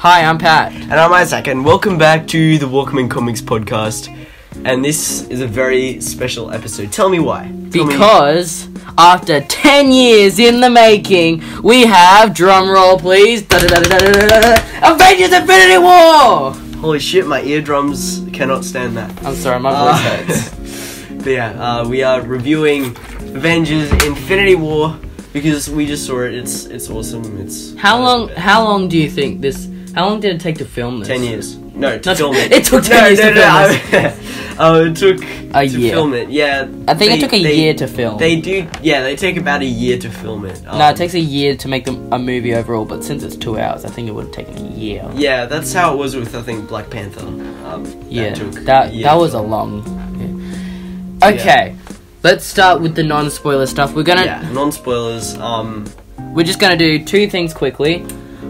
Hi, I'm Pat. And I'm Isaac, and welcome back to the Walkmen Comics podcast. And this is a very special episode. Tell me why. Because after 10 years in the making, we have, drumroll please, Avengers Infinity War! Holy shit, my eardrums cannot stand that. I'm sorry, my voice hurts. But yeah, we are reviewing Avengers Infinity War because we just saw it. It's awesome. How long do you think this... How long did it take to film this? 10 years. No, to film it. It took 10 years to film this. It took a year. Film it, yeah. I think it took a year to film. They take about a year to film it. No, it takes a year to make a movie overall, but since it's 2 hours, I think it would have taken a year. Yeah, that's how it was with, I think, Black Panther. That was a long... Yeah. Okay, let's start with the non-spoiler stuff. We're gonna... Yeah, non-spoilers, We're just gonna do two things quickly.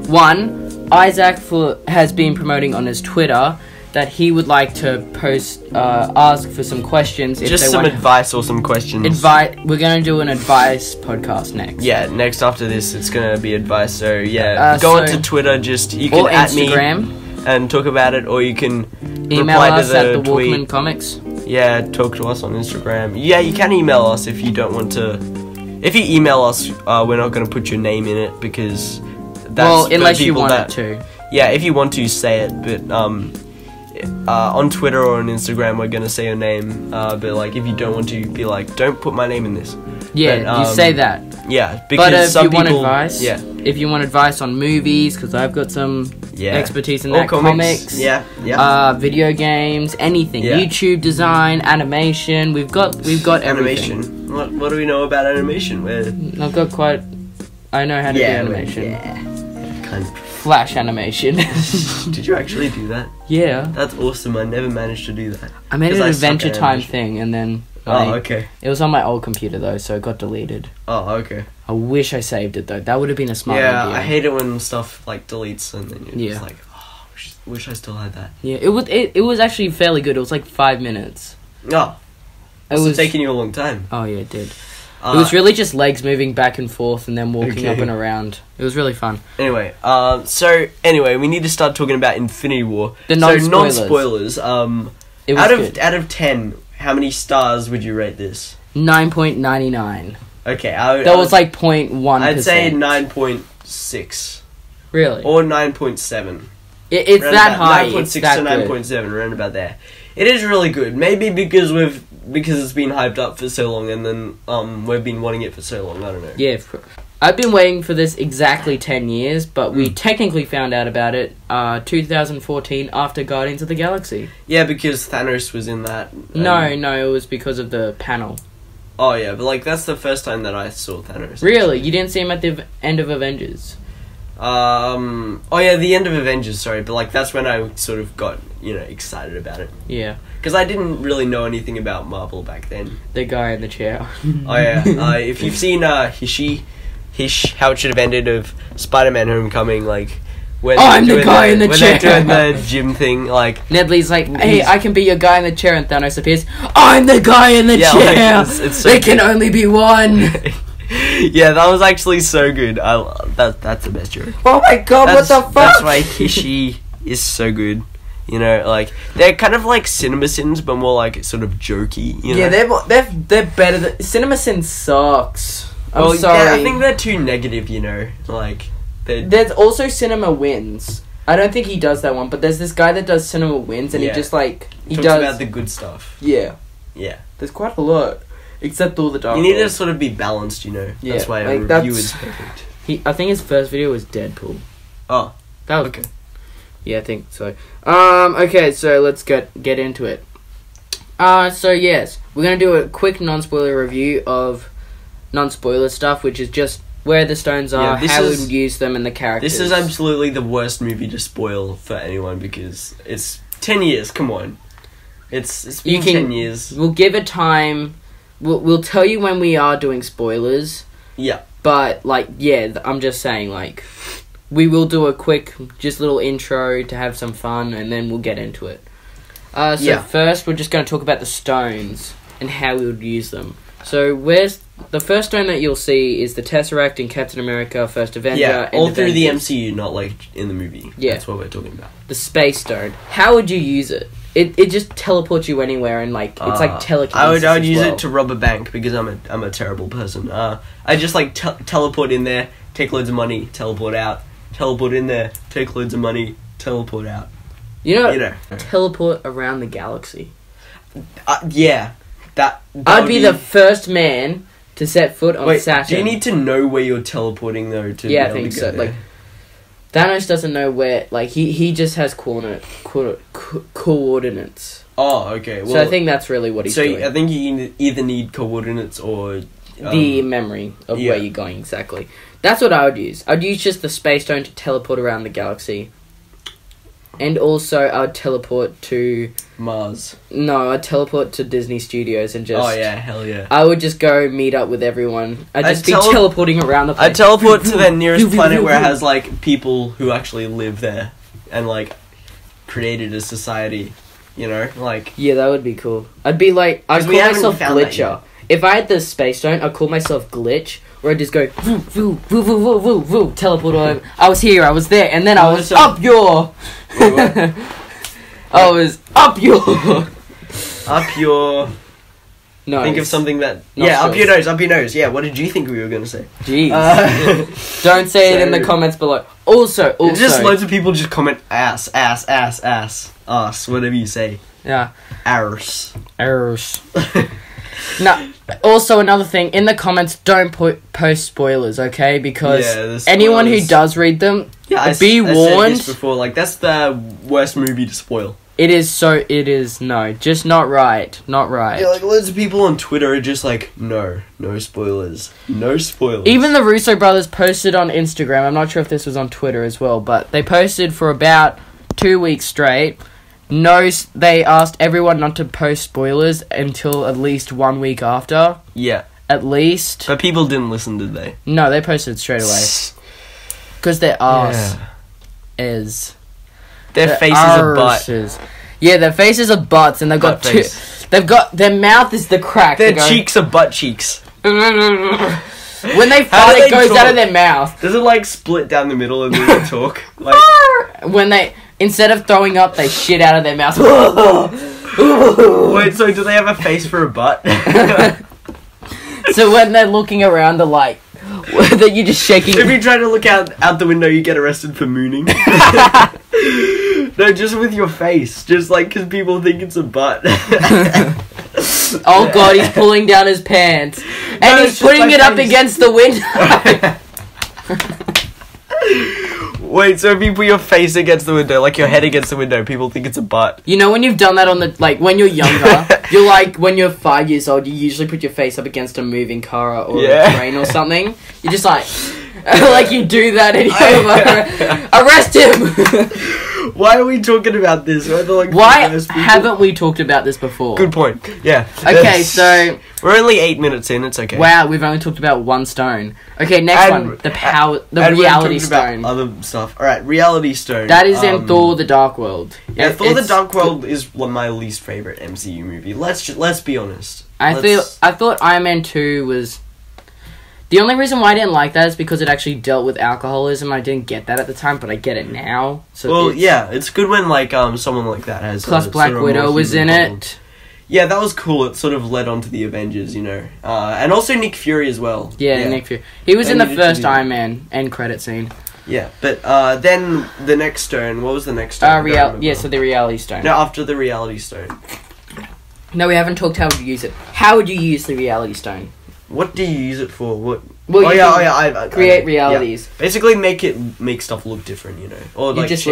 One, Isaac has been promoting on his Twitter that he would like to ask for some questions. Just some advice or some questions. We're going to do an advice podcast next. Yeah, next after this, it's going to be advice. So, yeah, go onto Twitter, you can at me and talk about it, or you can email reply us to the at the tweet. Walkman Comics. Yeah, talk to us on Instagram. Yeah, you can email us if you don't want to. If you email us, we're not going to put your name in it because... unless you want to. Yeah, if you want to, say it, but on Twitter or on Instagram, we're gonna say your name, but like, if you don't want to, be like, don't put my name in this. Yeah, but, you say that. Yeah, because some people... If you want advice on movies, because I've got some expertise in that, comics, video games, anything, YouTube design, animation, we've got everything. Animation. What do we know about animation? I know how to do animation. Yeah. Kind of. Flash animation. Did you actually do that? Yeah. That's awesome. I never managed to do that. I made an Adventure Time thing, and then... okay. It was on my old computer, though, so it got deleted. Oh, okay. I wish I saved it, though. That would have been a smart idea. Yeah, I hate it when stuff, like, deletes, and then you're just like, oh, wish I still had that. Yeah, it was actually fairly good. It was like 5 minutes. Oh. It was taking you a long time. Oh, yeah, it did. It was really just legs moving back and forth and then walking up and around. It was really fun. Anyway, we need to start talking about Infinity War. Non-spoilers. Out of 10, how many stars would you rate this? 9.99. Okay, that was like 0.1%. I'd say 9.6. Really? Or 9.7. It's that high. 9.6 to 9.7, around about there. It is really good. Maybe because it's been hyped up for so long, and then we've been wanting it for so long. I don't know. Yeah, I've been waiting for this exactly 10 years, but we technically found out about it 2014 after Guardians of the Galaxy. Yeah, because Thanos was in that. No, it was because of the panel. Oh yeah, but like that's the first time that I saw Thanos. Really? You didn't see him at the end of Avengers? Oh yeah, the end of Avengers, sorry, but like that's when I sort of got, excited about it. Yeah. Because I didn't really know anything about Marvel back then. The guy in the chair. Oh yeah, if you've seen Hish, how it should have ended of Spider-Man Homecoming, like when I'm the guy in the chair. When they're doing the gym thing, like Ned Lee's like, hey, I can be your guy in the chair, and Thanos appears, I'm the guy in the chair. Like, it's so can only be one. Yeah, that was actually so good. That's the best joke. Oh my god, what the fuck? That's why Hishi is so good. Like they're kind of like CinemaSins, but more like sort of jokey. Yeah, they're better than CinemaSins sucks. I'm sorry. Yeah, I think they're too negative. Like there's also Cinema Wins. I don't think he does that one, but there's this guy that does Cinema Wins, and he just like he talks does about the good stuff. Yeah. There's quite a lot. Except all the dark. You need to sort of be balanced, Yeah, that's why a review is perfect. I think his first video was Deadpool. Oh, that was okay. Yeah, I think so. Okay, so let's get into it. So yes, we're gonna do a quick non-spoiler review of non-spoiler stuff, which is just where the stones are, how we would use them, and the characters. This is absolutely the worst movie to spoil for anyone because it's 10 years. Come on, it's been 10 years. We'll give it time. We'll tell you when we are doing spoilers. Yeah. But, I'm just saying, we will do a quick, just little intro to have some fun, and then we'll get into it. First, we're just going to talk about the stones and how we would use them. So where's the first stone that you'll see is the Tesseract in Captain America: First Avenger. Yeah, and all through the Avengers. MCU, not like in the movie. Yeah. That's what we're talking about. The Space Stone. How would you use it? It just teleports you anywhere, and like it's like telekinesis. I would as use well. it to rob a bank because I'm a terrible person. I just like teleport in there, take loads of money, teleport out. Teleport in there, take loads of money, teleport out. You know, You know. teleport around the galaxy. Yeah. That I'd would be the first man to set foot on Saturn. Do you need to know where you're teleporting though? To Yeah, I be able think to so. go there? Like, Thanos doesn't know where. Like, he just has coordinates. Oh, okay. Well, So I think that's really what he's doing. I think you either need coordinates or The memory of yeah. where you're going exactly. That's what I would use. I'd use just the Space Stone to teleport around the galaxy. And also, I'd teleport to... Mars. No, I'd teleport to Disney Studios and just... Oh yeah, hell yeah. I would just go meet up with everyone. I'd just be tele- teleporting around the place. I teleport to the nearest planet where it has like people who actually live there and like created a society. You know, like Yeah, that would be cool. I'd be like... I'd 'Cause call we haven't myself found that Glitcher. yet. If I had the Space Stone, I'd call myself Glitch. Where I'd just go... Voo, voo, voo, voo, voo, voo, voo, teleport all over. I was here, I was there, and then I was up your... Wait, what? I was up your... up your. No. Think of something that. Nostrils. Yeah, up your nose, up your nose. Yeah, what did you think we were gonna say? Jeez. Uh, Don't say it in the so- comments below. Also. It's just loads of people just comment ass, whatever you say. Yeah. Arse. Errors. No. Also, another thing, in the comments, don't post spoilers, okay? Because Yeah, the anyone who spoilers. does read them, Yeah, I be said warned. this before. Like that's the worst movie to spoil. It is no, just not right, not right. Yeah, like loads of people on Twitter are just like, no spoilers, no spoilers. Even the Russo brothers posted on Instagram. I'm not sure if this was on Twitter as well, but they posted for about 2 weeks straight. They asked everyone not to post spoilers until at least 1 week after. yeah, At least. but people didn't listen, did they? No, they posted straight away. Because their ass is... Their faces are butt. arses. Yeah, their faces are butts, and they've got Butt two... face. They've got... Their mouth is the crack. Their They go- cheeks are butt cheeks. When they How fart, do it they goes talk? out of their mouth. Does it like split down the middle and then they talk? Like, When they... Instead of throwing up, they shit out of their mouth. wait, so do they have a face for a butt? So when they're looking around, they're like... that you're just shaking... If you try to look out the window, you get arrested for mooning. No, just with your face. Just like, because people think it's a butt. Oh god, he's pulling down his pants. And No, he's it's just putting my it up face. against the window. Wait, so if you put your face against the window, like your head against the window, people think it's a butt. You know when you've done that on the... Like, when you're younger, you're like... When you're 5 years old, you usually put your face up against a moving car or Yeah. a train or something. You're just like... like you do that and you're like... Arrest him! Why are we talking about this? Why, Why haven't we talked about this before? Good point. Yeah. Okay, so... We're only 8 minutes in, it's okay. Wow, we've only talked about one stone. Okay, next And- one. The power... The And we're reality talking about stone. other stuff. Alright, reality stone. That is in Thor: The Dark World. Yeah, Thor: The It's- Dark World is my least favorite MCU movie. Let's be honest. I thought Iron Man 2 was... The only reason why I didn't like that is because it actually dealt with alcoholism. I didn't get that at the time, but I get it now. So Well, it's- yeah, it's good when like someone like that has. Plus, a Black sort of Widow more was human in problem. it. Yeah, that was cool. It sort of led on to the Avengers, you know, and also Nick Fury as well. Yeah, Nick Fury. He was They in the needed to first do that. Iron Man end credit scene. Yeah, but then the next stone. What was the next stone? I don't remember. Yeah, so the reality stone. No, after the reality stone. No, we haven't talked how would you use it. How would you use the reality stone? What do you use it for? What? Well, you can I create realities. Yeah. Basically, make stuff look different, you know, or You like just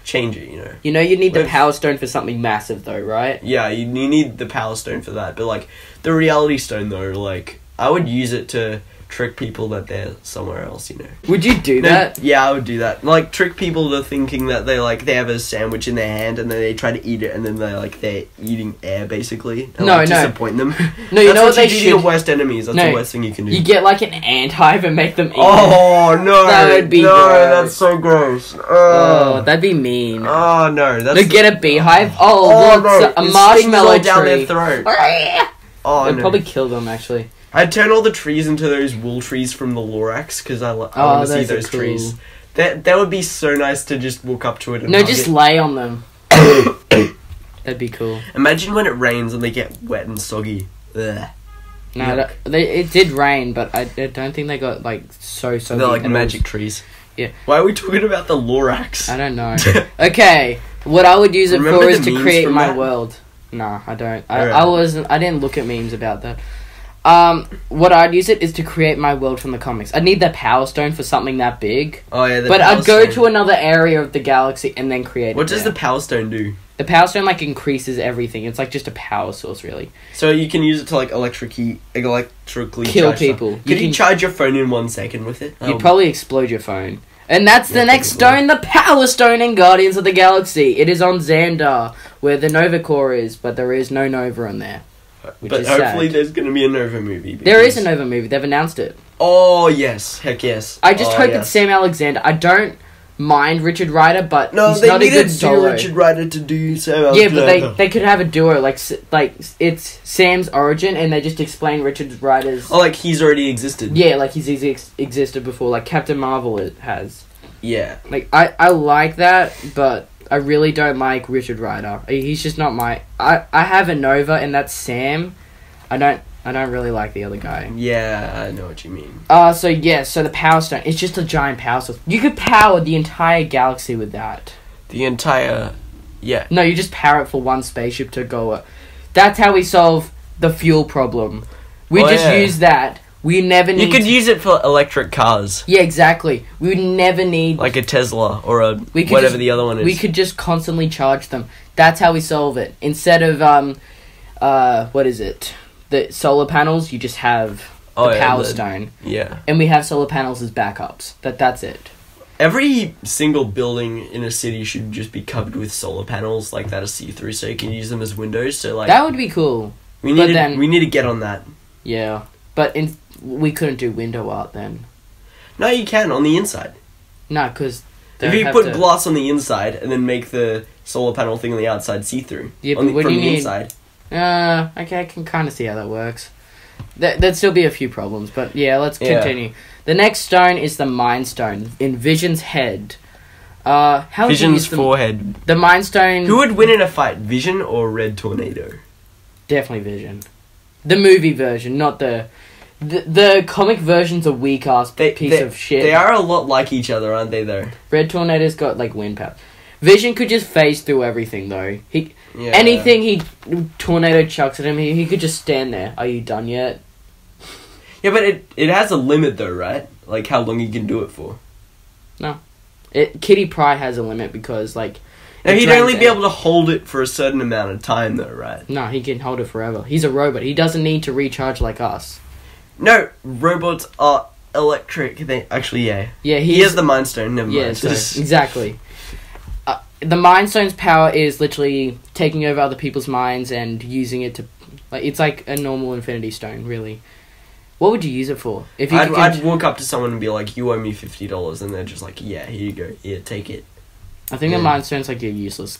change it, you know. You know you need the Like- power stone for something massive, though, right? Yeah, you need the power stone for that, but like the reality stone though, like I would use it to trick people that they're somewhere else, you know. Would you do that? Yeah, I would do that. Like trick people to thinking that they have a sandwich in their hand and then they try to eat it and then they're eating air basically. And, No, like, no. disappoint them. No, you That's know what they you do to your should... worst enemies. That's No, the worst thing you can do. You get like an ant hive and make them eat it. Oh no! That would be no, gross. that's so gross. Oh, that'd be mean. Oh no, that's No, get a beehive. Oh, oh look, no! a It marshmallow stings all down tree. their throat. Oh, It'd no. probably kill them, actually. I'd turn all the trees into those wool trees from the Lorax, because I want to see those cool. trees. That would be so nice to just walk up to it and No, hug just it. lay on them. That'd be cool. Imagine when it rains and they get wet and soggy. Ugh. No, it did rain, but I don't think they got, like, so They're like magic trees. Yeah. Why are we talking about the Lorax? I don't know. Okay, what I would use it Remember for the is to memes create from my that? world. Nah, I don't. Alright. I didn't look at memes about that. What I'd use it is to create my world from the comics. I'd need the Power Stone for something that big. Oh yeah, But I'd go to another area of the galaxy and then create it. What does there. the Power Stone do? The Power Stone, like, increases everything. It's, like, just a power source, really. So you can use it to, like, electrically Kill charge people. stuff. Could you charge your phone in 1 second with it? You'd probably explode your phone. And that's the next probably. stone, the Power Stone in Guardians of the Galaxy. It is on Xandar, where the Nova Core is, but there is no Nova on there. Which But is hopefully sad. there's going to be a Nova movie. There is a because- Nova movie. They've announced it. Oh, yes. Heck yes. I just hope yes. it's Sam Alexander. I don't mind Richard Rider, but No, he's they not a needed good to solo. do Richard Rider to do Sam Yeah, Alexander. but they could have a duo, like it's Sam's origin, and they just explain Richard Rider's... Oh, like he's already existed. Yeah, like he's existed before, like Captain Marvel has. Yeah. Like, I like that, but I really don't like Richard Rider. He's just not my... I have a Nova, and that's Sam. I don't really like the other guy. Yeah, I know what you mean. So the Power Stone, it's just a giant power source. You could power the entire galaxy with that. The entire... Yeah. No, you just power it for one spaceship to go... That's how we solve the fuel problem. We use that. We never need... You could use it for electric cars. Yeah, exactly. We would never need... Like a Tesla or a... We could whatever just- the other one is. We could just constantly charge them. That's how we solve it. Instead of, what is it? The solar panels, you just have the Power Stone. Yeah. And we have solar panels as backups. That's it. Every single building in a city should just be covered with solar panels like that are see-through, so you can use them as windows. So like That would be cool. we but need then- we need to get on that. Yeah. But we couldn't do window art then. No, you can on the inside. No, because... If you put glass on the inside and then make the solar panel thing on the outside see-through. Yeah, on but what from do you the need- inside. Okay, I can kind of see how that works. There'd still be a few problems, but yeah, let's Yeah. continue. The next stone is the Mind Stone in Vision's head. How would you Vision's use forehead. the Mind Stone? Who would win in a fight, Vision or Red Tornado? Definitely Vision. The movie version, not the comic version's a weak ass piece of shit. They are a lot like each other, aren't they, though? Red Tornado's got like wind power. Vision could just phase through everything though. Yeah. Anything Tornado chucks at him, he could just stand there. Are you done yet? Yeah, but it has a limit, though, right? Like, how long you can do it for. Kitty Pryde has a limit because like... Now, it he'd drains only be out. able to hold it for a certain amount of time, though, right? No, he can hold it forever. He's a robot. He doesn't need to recharge like us. No, robots are electric. Actually, yeah. Yeah, He has the Mind Stone, never Yeah, mind. so, exactly. The Mind Stone's power is literally taking over other people's minds and using it to... Like, it's like a normal Infinity Stone, really. What would you use it for? If you I'd walk up to someone and be like, you owe me $50, and they're just like, yeah, here you go. Here, take it. I think Yeah. the Mind Stone's like a useless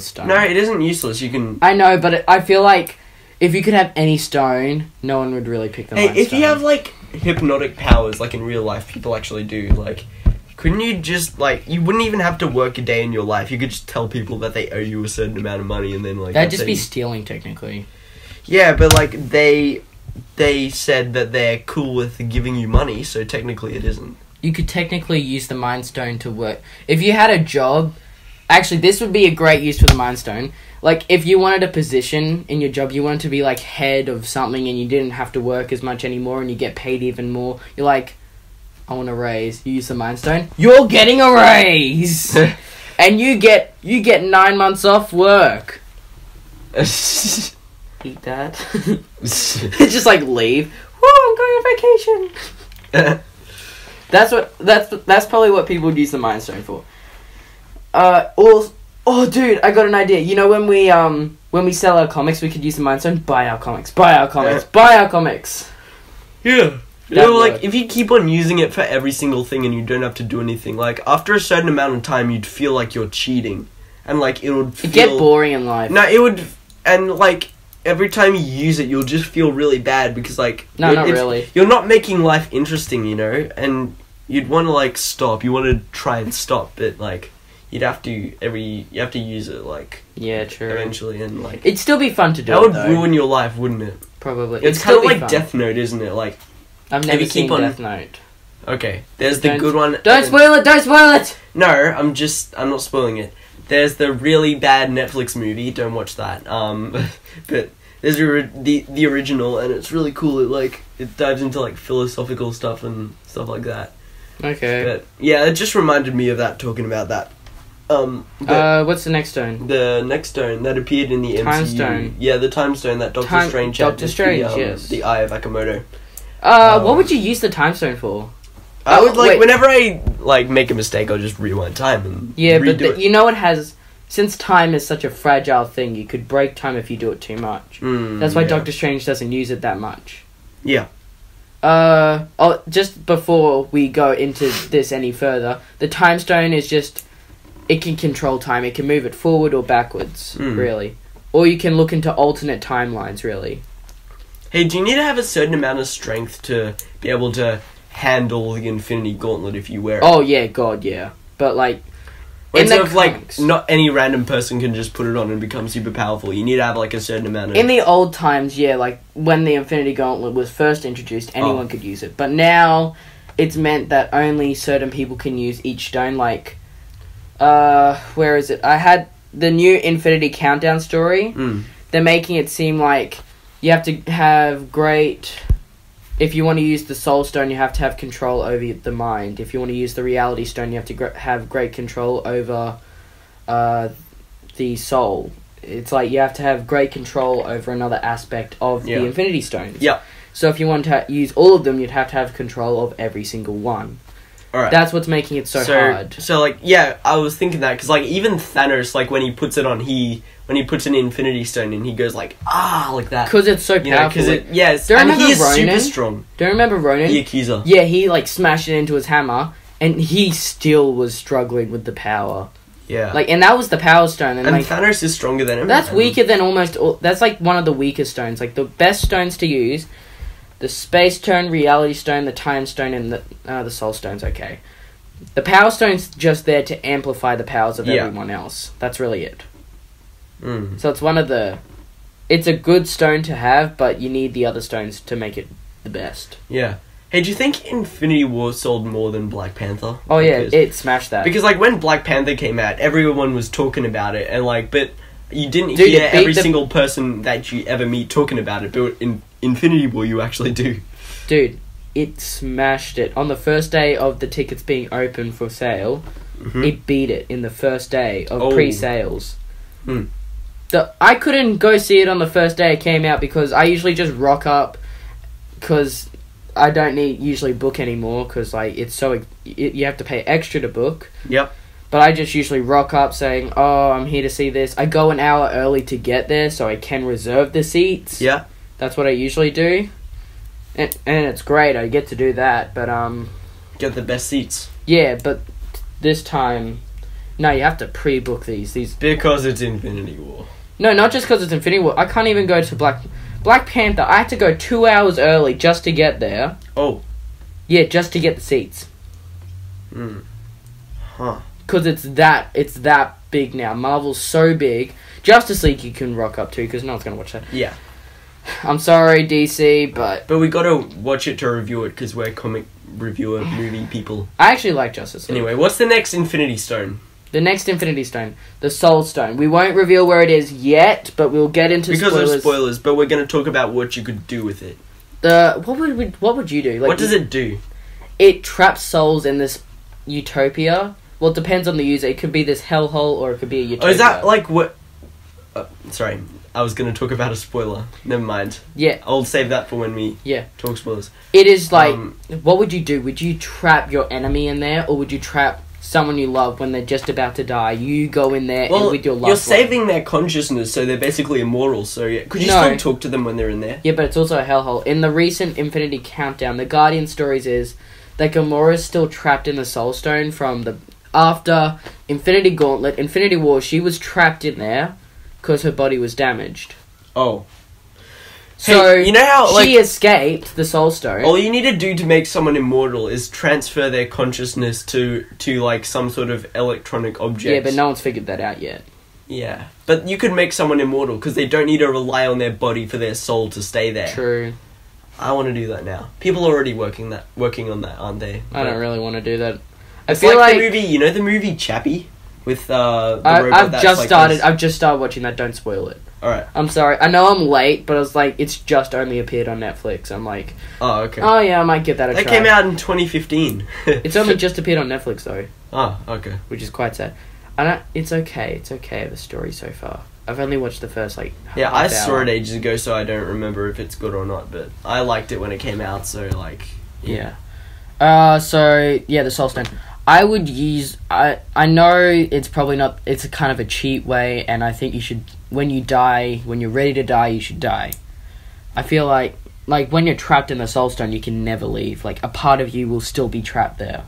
stone. No, it isn't useless. You can... I know, but I feel like if you could have any stone, no one would really pick the Hey, Mind if Stone. you have, like, hypnotic powers, like in real life, people actually do, like... Couldn't you just, like... You wouldn't even have to work a day in your life. You could just tell people that they owe you a certain amount of money, and then, like... That'd that's just be it. stealing, technically. Yeah, but, like, they said that they're cool with giving you money, so technically it isn't. You could technically use the Mind Stone to work. If you had a job... Actually, this would be a great use for the Mind Stone. Like, if you wanted a position in your job, you wanted to be, like, head of something and you didn't have to work as much anymore and you get paid even more, you're like, I want a raise. You use the Mind Stone. You're getting a raise! And you get 9 months off work. Eat that. Just, like, leave. Woo, I'm going on vacation! That's probably what people would use the Mind Stone for. Dude, I got an idea. You know when we sell our comics, we could use the Mind Stone. Buy our comics. Buy our comics. Buy our comics. Yeah. You That know, like, worked. if you keep on using it for every single thing and you don't have to do anything, like, after a certain amount of time, you'd feel like you're cheating. And, like, it would feel... It get boring in life. No, it would... And, like, every time you use it, you'll just feel really bad because, like... No, not really. You're not making life interesting, you know? And you'd want to, like, stop. You want to try and stop, but, like, you have to use it, like... Yeah, true. Eventually, and, like... It'd still be fun to do that it, would ruin your life, wouldn't it? Probably. It's kind of like Death Note, isn't it? Like... I've never seen Death Note. Okay, there's the good one... Don't spoil it! Don't spoil it! No, I'm not spoiling it. There's the really bad Netflix movie. Don't watch that. But there's the original, and it's really cool. It dives into like philosophical stuff and stuff like that. Okay. But yeah, it just reminded me of that. Talking about that. What's the next stone? The next stone that appeared in the Time MCU. Stone. Yeah, the Time Stone that Doctor Strange had. Doctor Strange, yes. The Eye of Agamotto. What would you use the Time Stone for? I would whenever I make a mistake, I'll just rewind time and redo it. You know it has, since time is such a fragile thing, you could break time if you do it too much. That's why Doctor Strange doesn't use it that much. Yeah. Just before we go into this any further, the Time Stone is just, it can control time. It can move it forward or backwards, really. Or you can look into alternate timelines, really. Hey, do you need to have a certain amount of strength to be able to handle the Infinity Gauntlet if you wear it? Oh yeah, God, yeah. But like, not any random person can just put it on and become super powerful. You need to have like a certain amount of... In the old times, yeah, like when the Infinity Gauntlet was first introduced, anyone could use it. But now, it's meant that only certain people can use each stone. Like, where is it? I had the new Infinity Countdown story. They're making it seem like you have to have great... If you want to use the Soul Stone, you have to have control over the mind. If you want to use the Reality Stone, you have to have great control over the soul. It's like you have to have great control over another aspect of the Infinity Stones. Yeah. So if you want to use all of them, you'd have to have control of every single one. Alright. That's what's making it so hard. So, like, yeah, I was thinking that, because, like, even Thanos, like, when he puts it on, when he puts an Infinity Stone and he goes, like, like that. Because it's so powerful. And he is Ronan? super strong. Do you remember Ronan? The Accuser. Yeah, he, like, smashed it into his hammer, and he still was struggling with the power. Yeah. Like, and that was the Power Stone. And like, Thanos is stronger than him. That's weaker than almost all... That's, like, one of the weakest stones. Like, the best stones to use, the Space Stone, Reality Stone, the Time Stone, and the Soul Stone's okay. The Power Stone's just there to amplify the powers of everyone else. That's really it. So it's one of the... It's a good stone to have, but you need the other stones to make it the best. Yeah. Hey, do you think Infinity War sold more than Black Panther? Oh yeah, it smashed that. Because, like, when Black Panther came out, everyone was talking about it, and, like, but you didn't hear every single person that you ever meet talking about it, but in Infinity War you actually do. Dude, it smashed it. On the first day of the tickets being open for sale, it beat it in the first day of pre-sales. I couldn't go see it on the first day it came out because I usually just rock up because I don't usually book anymore because like it's so you have to pay extra to book. Yep. But I just usually rock up saying, "Oh, I'm here to see this." I go an hour early to get there so I can reserve the seats. Yeah. That's what I usually do. And it's great. I get to do that, but get the best seats. Yeah, but this time no, you have to pre-book these because it's Infinity War. No, not just because it's Infinity War. I can't even go to Black Panther. I had to go 2 hours early just to get there. Oh. Yeah, just to get the seats. Huh. Because it's that big now. Marvel's so big. Justice League you can rock up to because no one's going to watch that. Yeah. I'm sorry, DC, but we got to watch it to review it because we're comic reviewer movie people. I actually like Justice League. Anyway, what's the next Infinity Stone? The next Infinity Stone, the Soul Stone. We won't reveal where it is yet, but we'll get into spoilers. Because of spoilers, but we're going to talk about what you could do with it. What would you do? Like, what does it do? It traps souls in this utopia. Well, it depends on the user. It could be this hellhole, or it could be a utopia. Oh, is that like what... sorry, I was going to talk about a spoiler. Never mind. Yeah. I'll save that for when we talk spoilers. It is like... what would you do? Would you trap your enemy in there, or would you trap someone you love when they're just about to die? You go in there and with your loved you're saving their consciousness, so they're basically immortal. So yeah, could you still talk to them when they're in there? Yeah, but it's also a hellhole. In the recent Infinity Countdown, the Guardian stories is that Gamora's still trapped in the Soul Stone from after Infinity Gauntlet, Infinity War. She was trapped in there because her body was damaged. Oh. So you know how she escaped the Soul Stone. all you need to do to make someone immortal is transfer their consciousness to like some sort of electronic object. Yeah, but no one's figured that out yet. Yeah, but you could make someone immortal because they don't need to rely on their body for their soul to stay there. True. I want to do that now. People are already working on that, aren't they? I don't really want to do that. I It's feel like the movie. You know the movie Chappie with the robot. I've that's just like started. this? I've just started watching that. Don't spoil it. All right. I'm sorry. I know I'm late, but I was like, it's just only appeared on Netflix. I'm like, Oh, okay. oh yeah, I might get that a That try. came out in 2015. It's only just appeared on Netflix though, Oh, okay. which is quite sad. It's okay. It's okay. The story so far. I've only watched the first Yeah, I half saw hour. it ages ago, so I don't remember if it's good or not. But I liked it when it came out, so like. Yeah. So yeah, the Soul Stone. I would use. I know it's probably not. It's a kind of a cheap way, and I think you should. When you die, when you're ready to die, you should die. I feel like when you're trapped in the Soul Stone, you can never leave. Like, a part of you will still be trapped there.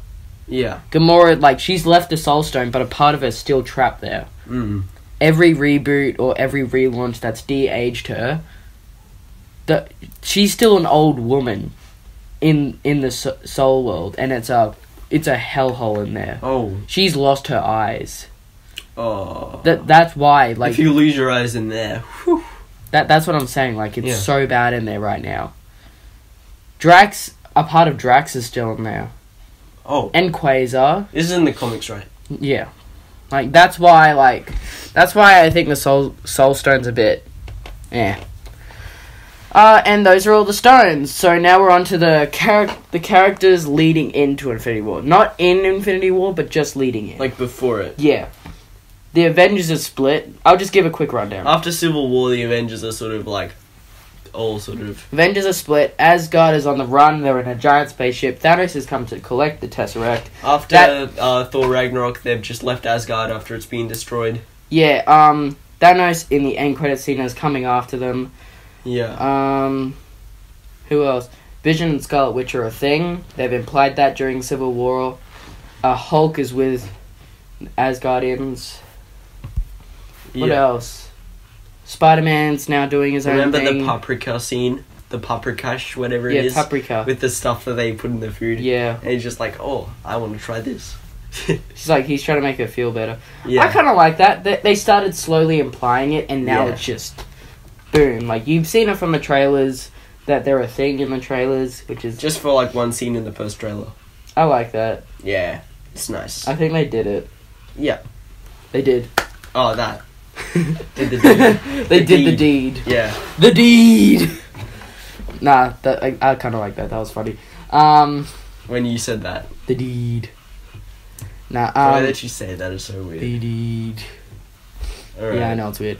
Yeah. Gamora, she's left the Soul Stone, but a part of her's still trapped there. Mm. Every reboot or every relaunch that's de-aged her, she's still an old woman in the soul world, and it's a hellhole in there. Oh. She's lost her eyes. Oh. That's why, if you lose your eyes in there, whew. That's what I'm saying. It's Yeah. so bad in there right now. Drax, a part of Drax is still in there, Oh. and Quasar. This is in the comics, right? Yeah, that's why I think the Soul Stone's a bit, yeah. And those are all the stones. So now we're on to the characters leading into Infinity War. Not in Infinity War, but just leading in. Before it. Yeah. The Avengers are split. I'll just give a quick rundown. After Civil War, the Avengers are sort of all sort of. Avengers are split. Asgard is on the run. They're in a giant spaceship. Thanos has come to collect the Tesseract. After Thor Ragnarok, they've just left Asgard after it's been destroyed. Yeah, Thanos in the end credit scene is coming after them. Yeah. Who else? Vision and Scarlet Witch are a thing. They've implied that during Civil War. Hulk is with Asgardians. What else? Spider-Man's now doing his own thing. Remember the paprika scene? The paprikash, whatever it is? Yeah, paprika. With the stuff that they put in the food. Yeah. And he's just like, oh, I want to try this. He's trying to make her feel better. Yeah. I kind of like that. They started slowly implying it, and now it's just boom. You've seen it from the trailers, that they're a thing in the trailers, which is... Just for, one scene in the first trailer. I like that. Yeah. It's nice. I think they did it. Yeah. They did. Oh, that. Did the deed. They did the deed. Yeah. The deed! Nah, I kind of like that. That was funny. When you said that. The deed. Nah, the way that you say that is so weird. The deed. Alright. Yeah, I know, it's weird.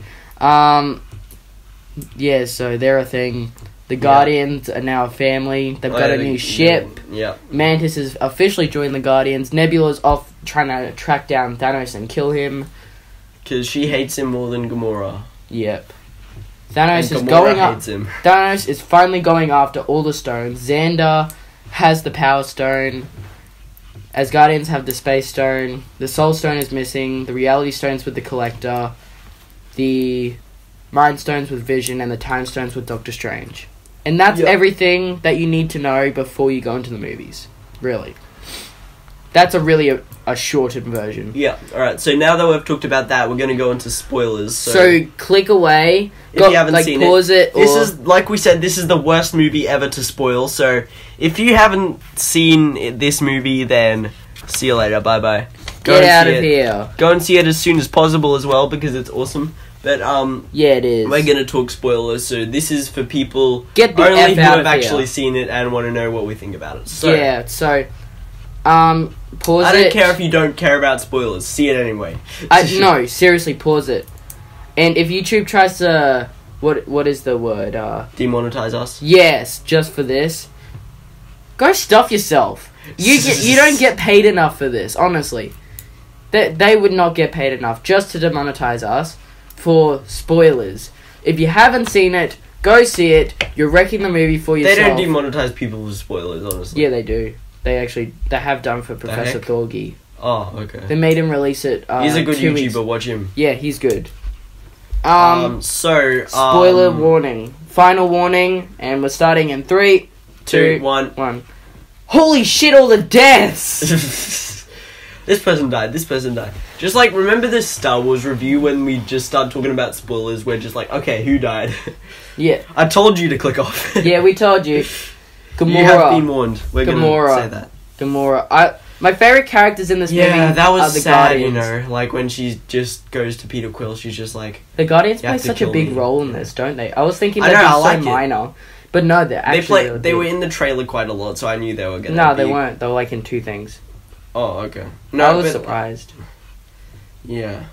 Yeah, so they're a thing. The Guardians are now a family. They've got a new ship. Yeah. Mantis has officially joined the Guardians. Nebula's off trying to track down Thanos and kill him. Because she hates him more than Gamora. Yep. Thanos and is Gamora going up. hates him. Thanos is finally going after all the stones. Xander has the Power Stone. Asgardians have the Space Stone. The Soul Stone is missing. The Reality Stone's with the Collector. The Mind Stone's with Vision. And the Time Stone's with Doctor Strange. And that's everything that you need to know before you go into the movies. Really. That's a shortened version. Yeah, alright, so now that we've talked about that, we're going to go into spoilers. So click away. If you haven't seen pause it. This is, like we said, this is the worst movie ever to spoil. So if you haven't seen this movie, then see you later. Bye-bye. Get out of here. Go and see it as soon as possible as well, because it's awesome. But, yeah, it is. we're going to talk spoilers, so this is for people Get the only F who out have of actually here. seen it and want to know what we think about it. So, yeah, so, pause it. I don't care if you don't care about spoilers. See it anyway. No, seriously, pause it. And if YouTube tries to... What is the word? Demonetize us? Yes, just for this. Go stuff yourself. You don't get paid enough for this, honestly. They would not get paid enough just to demonetize us for spoilers. If you haven't seen it, go see it. You're wrecking the movie for yourself. They don't demonetize people for spoilers, honestly. Yeah, they do. They have done for Professor Thorgy. Oh, okay. They made him release it. He's a good 2 YouTuber, weeks. watch him. Yeah, he's good. Spoiler warning. Final warning, and we're starting in 3, 2, 1. Holy shit, all the deaths! This person died. Just like, remember this Star Wars review when we just started talking about spoilers? We're just like, okay, who died? Yeah. I told you to click off. Yeah, we told you. Gamora. You have been warned. We're gonna say that. Gamora. My favourite characters in this movie that was are the sad, Guardians. you know? Like, when she just goes to Peter Quill, she's just like... The Guardians You play have to such a kill big me. role in this, don't they? I was thinking I they'd know, be I so like it. minor. But no, they're actually really They big. were in the trailer quite a lot, so I knew they were gonna No, be... they weren't. They were like in 2 things. Oh, okay. No, I was surprised. Yeah.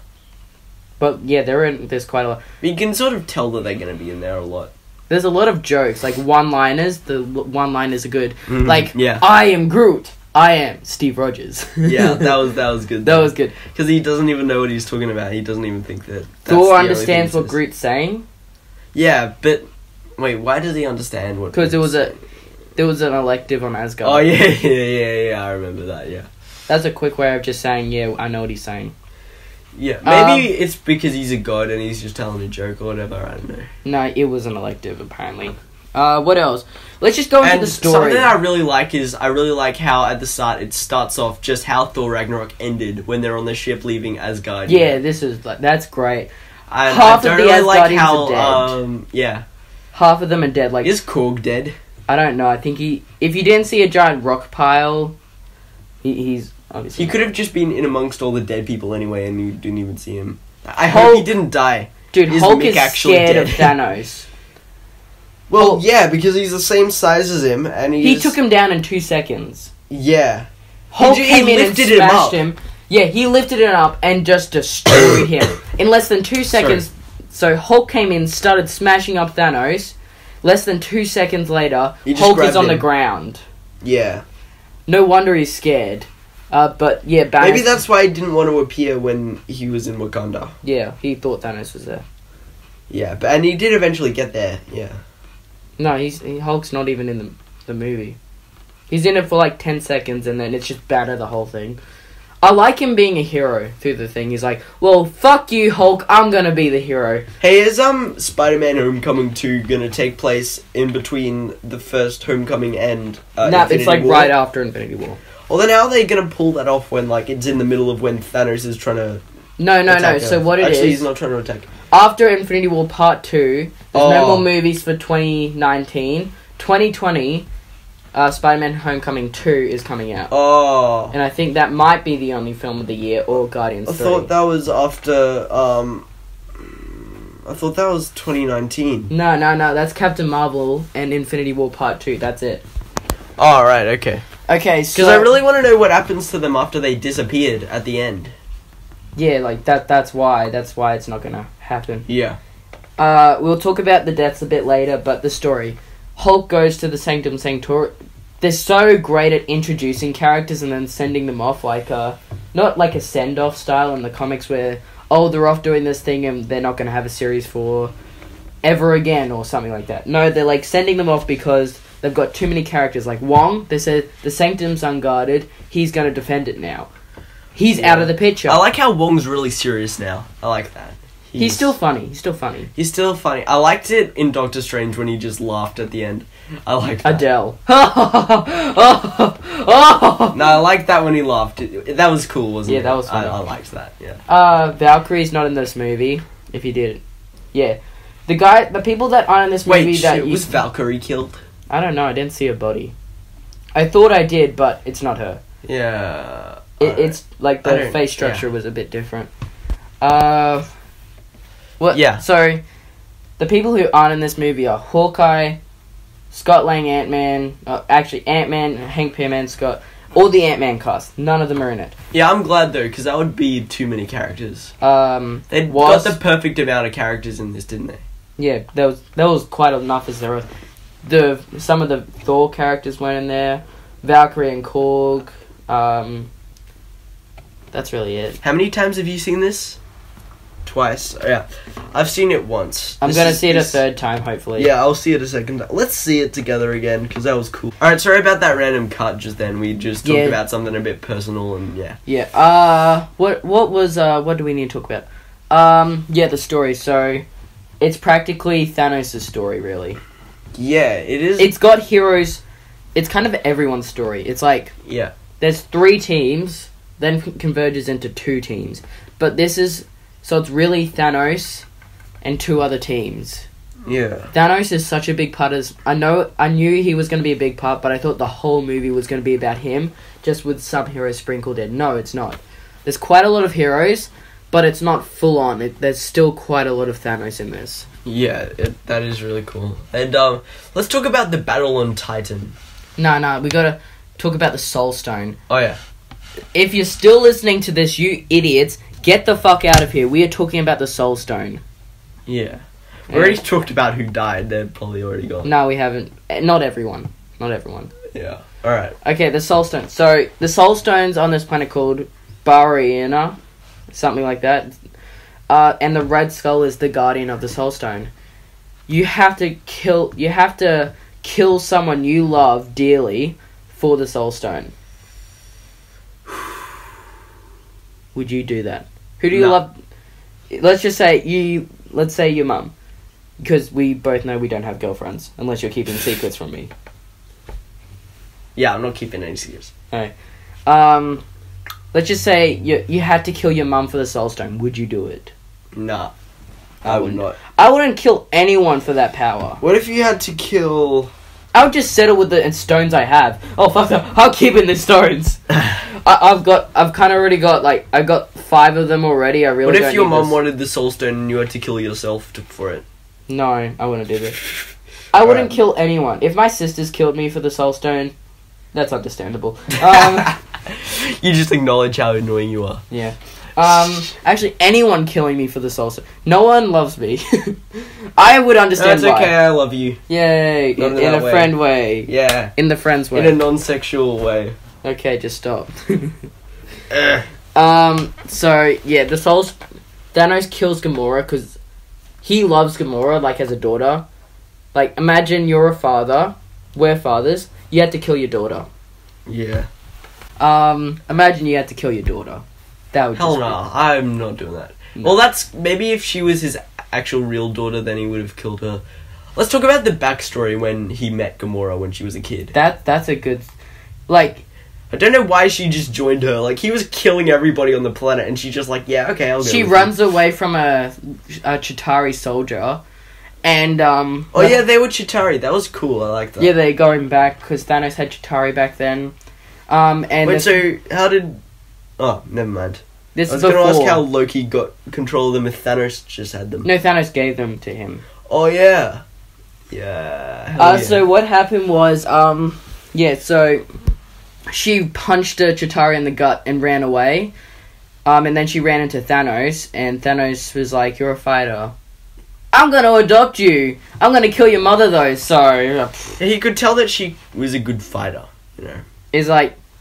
But yeah, they're in this quite a lot. But you can sort of tell that they're gonna be in there a lot. There's a lot of jokes, like one-liners. The one-liners are good. Like, yeah. I am Groot. I am Steve Rogers. Yeah, that was good. That was good. Because he doesn't even know what he's talking about. He doesn't even think that... Thor understands what Groot's saying. Yeah, but... Wait, why does he understand what... Because there was an elective on Asgard. Oh, yeah, I remember that, yeah. That's a quick way of just saying, yeah, I know what he's saying. Yeah, maybe it's because he's a god and he's just telling a joke or whatever, I don't know. No, it was an elective, apparently. What else? Let's just go into the story. Something I really like is, I really like how at the start it starts off just how Thor Ragnarok ended when they're on the ship leaving Asgard. Yeah, that's great. And Half I of don't the really like Asgardians how, are dead. yeah. Half of them are dead. Like, Is Korg dead? I don't know. I think if you didn't see a giant rock pile, he's obviously... He could have just been in amongst all the dead people anyway and you didn't even see him. I Hulk- hope he didn't die. Dude, Hulk Mick is actually scared dead? of Thanos. Well, Hulk- yeah, because he's the same size as him and He took him down in 2 seconds. Yeah. Hulk He came in and lifted him smashed up. him. Yeah, he lifted him up and just destroyed him. In less than 2 seconds... So Hulk came in, started smashing up Thanos. Less than 2 seconds later, He just Hulk is grabbed on the him. ground. Yeah. No wonder he's scared. But yeah, Banner... Maybe that's why he didn't want to appear when he was in Wakanda. Yeah, he thought Thanos was there. Yeah, and he did eventually get there, yeah. No, Hulk's not even in the movie. He's in it for like 10 seconds and then it's just Banner the whole thing. I like him being a hero through the thing. He's like, well, fuck you, Hulk, I'm gonna be the hero. Hey, is Spider-Man Homecoming 2 gonna take place in between the first Homecoming and Infinity it's like War? right after Infinity War. Well, then how are they gonna pull that off when like it's in the middle of when Thanos is trying to No. attack So Earth? what it is... Actually, he's not trying to attack. After Infinity War Part 2, there's no Oh. more movies for 2019. 2020, Spider-Man Homecoming 2 is coming out. Oh. And I think that might be the only film of the year, or Guardians I 3. thought that was after, I thought that was 2019. No, that's Captain Marvel and Infinity War Part 2, that's it. Oh, right, okay. Okay, so... Because I really want to know what happens to them after they disappeared at the end. Yeah, like, that's why it's not gonna happen. Yeah. We'll talk about the deaths a bit later, but the story. Hulk goes to the Sanctum Sanctorum. They're so great at introducing characters and then sending them off, like, not like a send-off style in the comics where, oh, they're off doing this thing and they're not going to have a series for ever again or something like that. No, they're, like, sending them off because they've got too many characters. Like, Wong, they said, the Sanctum's unguarded, he's going to defend it now. He's out of the picture. I like how Wong's really serious now. I like that. He's still funny. He's still funny. I liked it in Doctor Strange when he just laughed at the end. I liked that. Adele. No, I liked that when he laughed. That was cool, wasn't it? Yeah, that was funny. I liked that, yeah. Valkyrie's not in this movie, if you did. Yeah. The people that aren't in this movie was Valkyrie killed? I don't know, I didn't see her body. I thought I did, but it's not her. Yeah. It's, like, the face structure was a bit different. What? Yeah. So, the people who aren't in this movie are Hawkeye, Scott Lang Ant-Man, actually Ant-Man, Hank Pym and Scott, all the Ant-Man cast. None of them are in it. Yeah, I'm glad though, because that would be too many characters. They got the perfect amount of characters in this, didn't they? Yeah, there was quite enough as there was. Some of the Thor characters weren't in there. Valkyrie and Korg. That's really it. How many times have you seen this? Twice. Yeah. I've seen it once. I'm going to see it a third time, hopefully. Yeah, I'll see it a second time. Let's see it together again, because that was cool. Alright, sorry about that random cut just then. We just talked about something a bit personal and yeah. Yeah. What do we need to talk about? Yeah, the story. So, it's practically Thanos' story, really. Yeah, it is. It's got heroes. It's kind of everyone's story. It's like Yeah. there's 3 teams, then converges into 2 teams. But this is so it's really Thanos and 2 other teams. Yeah. Thanos is such a big part of. I knew he was going to be a big part, but I thought the whole movie was going to be about him, just with some heroes sprinkled in. No, it's not. There's quite a lot of heroes, but it's not full on. There's still quite a lot of Thanos in this. Yeah, that is really cool. And let's talk about the battle on Titan. No, we gotta talk about the Soul Stone. Oh yeah. If you're still listening to this, you idiots, get the fuck out of here. We are talking about the Soul Stone. Yeah. We already talked about who died. They're probably already gone. No, we haven't. Not everyone. Yeah. Alright. Okay, the Soul Stone. So, the Soul Stone's on this planet called Bariana. Something like that. And the Red Skull is the guardian of the Soul Stone. You have to kill someone you love dearly for the Soul Stone. Would you do that? Who do you love? Let's say your mum. Because we both know we don't have girlfriends. Unless you're keeping secrets from me. Yeah, I'm not keeping any secrets. Okay. Let's just say you had to kill your mum for the Soul Stone. Would you do it? Nah. I would not. I wouldn't kill anyone for that power. What if you had to kill... I would just settle with the stones I have. Oh, fuck that. I'll keep in the stones. I've kind of already got, I got 5 of them already. I really What don't if your need mum this. wanted the Soul Stone and you had to kill yourself for it? No, I wouldn't do this. I wouldn't kill anyone. If my sisters killed me for the Soul Stone, that's understandable. You just acknowledge how annoying you are. Yeah. Actually, anyone killing me for the Soul Stone. No one loves me. I would understand That's why. okay, I love you. Yay. Not In a way. friend way. Yeah. In the friend's way. In a non-sexual way. Okay, just stop. So, yeah, Thanos kills Gamora because he loves Gamora, as a daughter. Imagine you're a father. We're fathers. You had to kill your daughter. Yeah. Imagine you had to kill your daughter. That would Hell just no, I'm not doing that. No. Well, that's... Maybe if she was his actual real daughter, then he would have killed her. Let's talk about the backstory when he met Gamora when she was a kid. That's a good... I don't know why she just joined her. He was killing everybody on the planet, and she's just yeah, okay, I'll go She with runs away from a Chitauri soldier, and Oh yeah, they were Chitauri. That was cool. I like that. yeah, they're going back because Thanos had Chitauri back then. And Wait, so how did? Oh, never mind. this I was is going to ask before. how Loki got control of them if Thanos just had them. No, Thanos gave them to him. Oh yeah, yeah. Hell yeah. So what happened was, so she punched a Chitauri in the gut and ran away. And then she ran into Thanos, and Thanos was like, "You're a fighter. I'm gonna adopt you. I'm gonna kill your mother though." So He could tell that she was a good fighter.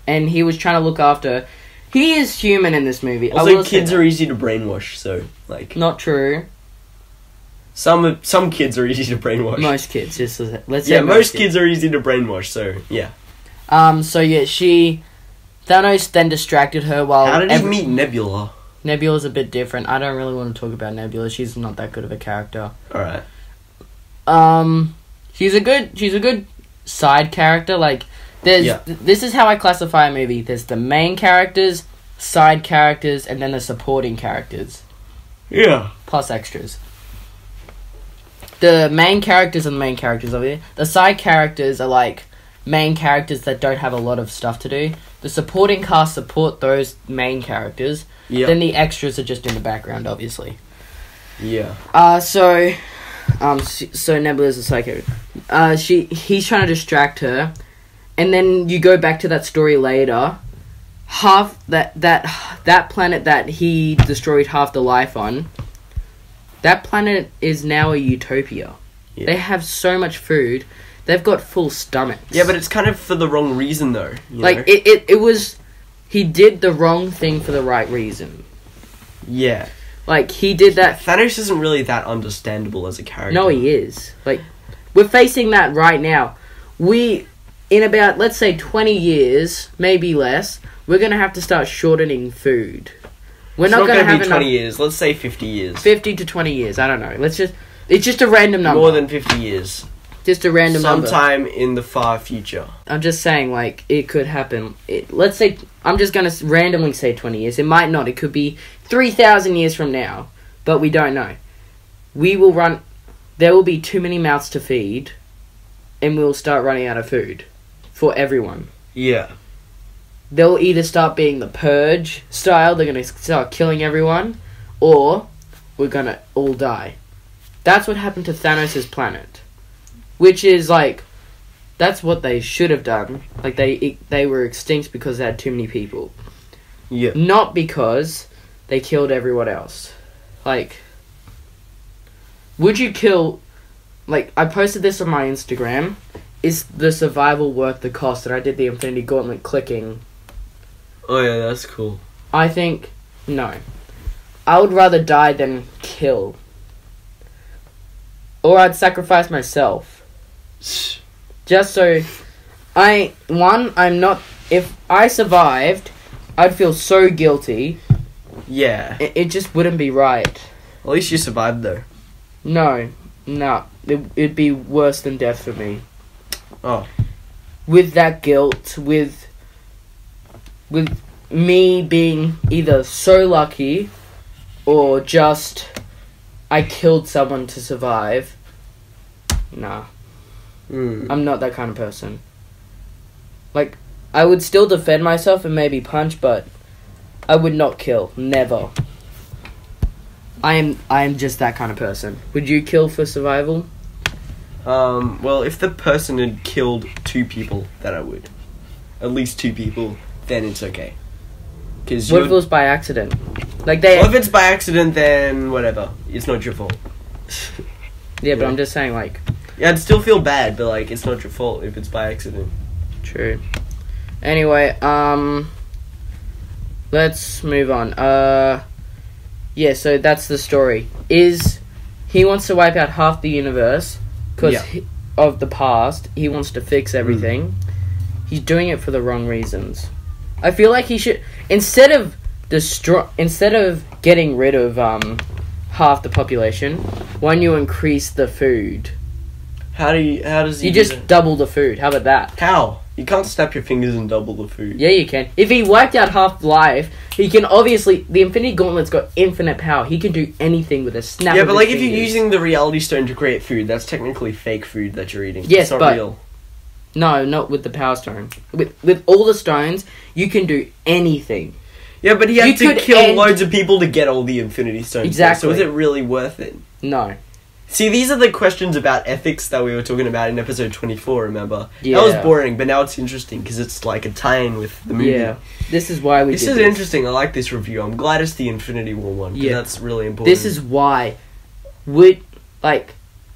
and he was trying to look after. He is human in this movie. Also, kids are easy to brainwash. So not true. some kids are easy to brainwash. Most kids, let's say most kids are easy to brainwash. So yeah. So yeah, Thanos then distracted her while... How did he meet Nebula? Nebula's a bit different. I don't really want to talk about Nebula. She's not that good of a character. Alright. She's a good side character. This is how I classify a movie. There's the main characters, side characters, and then the supporting characters. Yeah. Plus extras. The main characters are the main characters over here. The side characters are main characters that don't have a lot of stuff to do. The supporting cast support those main characters. Yeah. Then the extras are just in the background, obviously. Yeah. So Nebula's a psycho. He's trying to distract her, and then you go back to that story later. Half that planet that he destroyed half the life on. That planet is now a utopia. Yeah. They have so much food. They've got full stomachs. Yeah, but it's kind of for the wrong reason, though. It was... He did the wrong thing for the right reason. Yeah. He did that... Thanos isn't really that understandable as a character. No, he is. We're facing that right now. In about, let's say, 20 years, maybe less, we're going to have to start shortening food. We're It's not not gonna gonna have be enough. 20 years. Let's say 50 years. 50 to 20 years. I don't know. It's just a random number. More than 50 years. Just a random number. Sometime in the far future. I'm just saying, like, it could happen. Let's say, I'm just going to randomly say 20 years. It might not. It could be 3,000 years from now. But we don't know. There will be too many mouths to feed. And we'll start running out of food. For everyone. Yeah. They'll either start being the purge style. They're going to start killing everyone. Or we're going to all die. That's what happened to Thanos' planet. Which is, like, that's what they should have done. Like, they were extinct because they had too many people. Yeah. Not because they killed everyone else. Like, would you kill... Like, I posted this on my Instagram. Is the survival worth the cost? And I did the Infinity Gauntlet clicking. Oh, yeah, that's cool. I think, no. I would rather die than kill. Or I'd sacrifice myself. Just so I'm not, if I survived, I'd feel so guilty. Yeah. It just wouldn't be right. At least you survived, though. No. It'd be worse than death for me. Oh. With that guilt, with me being either so lucky or just I killed someone to survive. Nah. I'm not that kind of person. Like, I would still defend myself and maybe punch, but I would not kill. Never. I am just that kind of person. Would you kill for survival? Well, if the person had killed 2 people, then I would. At least 2 people, then it's okay. Cause what if it was by accident? Like, well, if it's by accident, then whatever. It's not your fault. Yeah, but I'm just saying, like... Yeah, I'd still feel bad, but, like, it's not your fault if it's by accident. True. Anyway, let's move on. Yeah, so that's the story. He wants to wipe out half the universe because of the past. He wants to fix everything. He's doing it for the wrong reasons. I feel like he should, instead of getting rid of half the population, why don't you increase the food? How does he You do just that? double the food. How about that? How? You can't snap your fingers and double the food. Yeah, you can. If he wiped out half life, he can obviously... The Infinity Gauntlet's got infinite power. He can do anything with a snap Yeah, of but his like if fingers. you're using the reality stone to create food, that's technically fake food that you're eating. Yes, it's not but- real. No, not with the Power Stone. With all the stones, you can do anything. Yeah, but he had You to could kill end- loads of people to get all the Infinity Stones. Exactly. So is it really worth it? No. See, these are the questions about ethics that we were talking about in episode 24, remember? Yeah. That was boring, but now it's interesting because it's like a tie-in with the movie. Yeah. This is why we This did is this. interesting. I like this review. I'm glad it's the Infinity War one. Yeah. That's really important. This is why.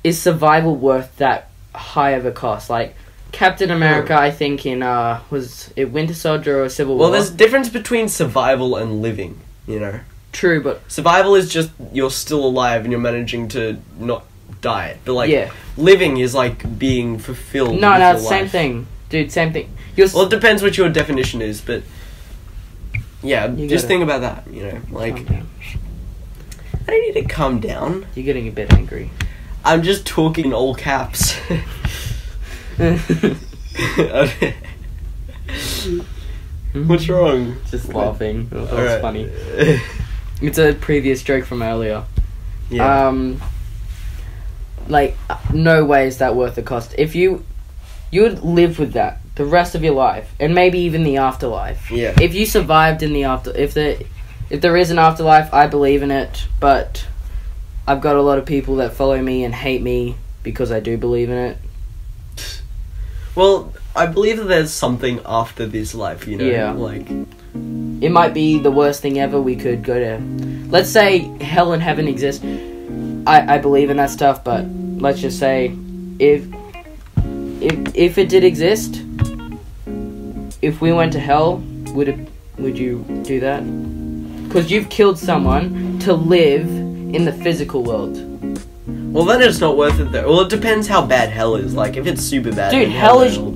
Is survival worth that high of a cost? Like, Captain America, I think in, was it Winter Soldier or Civil War? Well, there's a difference between survival and living, you know? True, but... Survival is just you're still alive and you're managing to not die. But, like, Yeah. living is, like, being fulfilled. No, with no, your it's same life. thing. Dude, same thing. Well, it depends what your definition is, but... Yeah, You just gotta- think about that, you know? Like, Calm down. I don't need to calm down. You're getting a bit angry. I'm just talking in all caps. What's wrong? Just laughing. That was Alright. funny. It's a previous joke from earlier. Yeah. No way is that worth the cost. If you would live with that the rest of your life, and maybe even the afterlife. Yeah. If you survived in the if there is an afterlife, I believe in it, but I've got a lot of people that follow me and hate me because I do believe in it. Well, I believe that there's something after this life, you know? Yeah. Like, It might be the worst thing ever. We could go to... Let's say hell and heaven exist. I believe in that stuff, but let's just say if it did exist, if we went to hell, would you do that? Because you've killed someone to live in the physical world. well, then it's not worth it, though. Well, it depends how bad hell is. Like, if it's super bad... Dude, then hell is... no.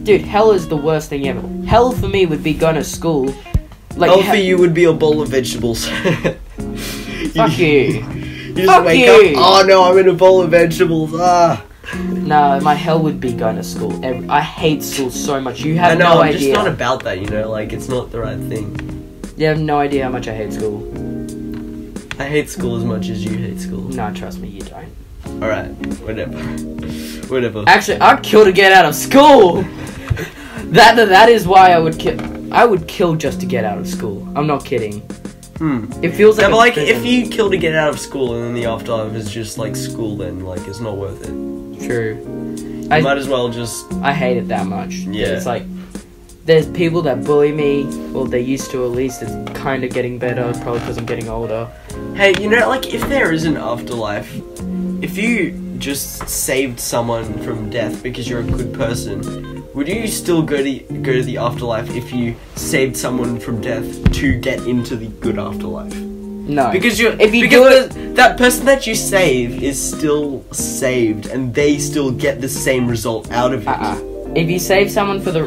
Dude, hell is the worst thing ever. Hell for me would be going to school, Like, health for you would be a bowl of vegetables. Fuck you. You just wake up, oh no, I'm in a bowl of vegetables, No, my hell would be going to school. I hate school so much. You have no idea. I'm just not about that, like, it's not the right thing. You have no idea how much I hate school. I hate school as much as you hate school. No, trust me, you don't. Alright, whatever. Actually, I'd kill to get out of school! That is why I would kill. I would kill just to get out of school. I'm not kidding. It feels like. Yeah, but like, if you kill to get out of school and then the afterlife is just like school, then like it's not worth it. True. I might as well just. I hate it that much. Yeah. It's like there's people that bully me. Well, they used to at least. It's kind of getting better, probably because I'm getting older. Hey, like if there is an afterlife, if you just saved someone from death because you're a good person, would you still go to the afterlife if you saved someone from death to get into the good afterlife? No. Because that person that you save is still saved and they still get the same result out of it. If you save someone for the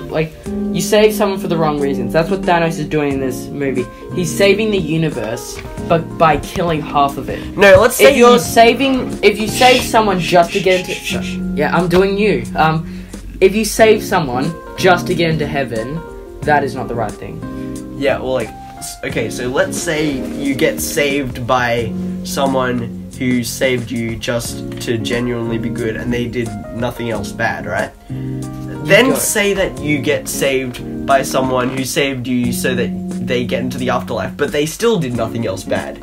you save someone for the wrong reasons. That's what Thanos is doing in this movie. He's saving the universe, but by killing half of it. No, let's say if you save someone just to get into yeah, I'm doing you. If you save someone just to get into heaven, that is not the right thing. Yeah, well, like, okay, so let's say you get saved by someone who saved you just to genuinely be good and they did nothing else bad, right? Then say that you get saved by someone who saved you so that they get into the afterlife, but they still did nothing else bad.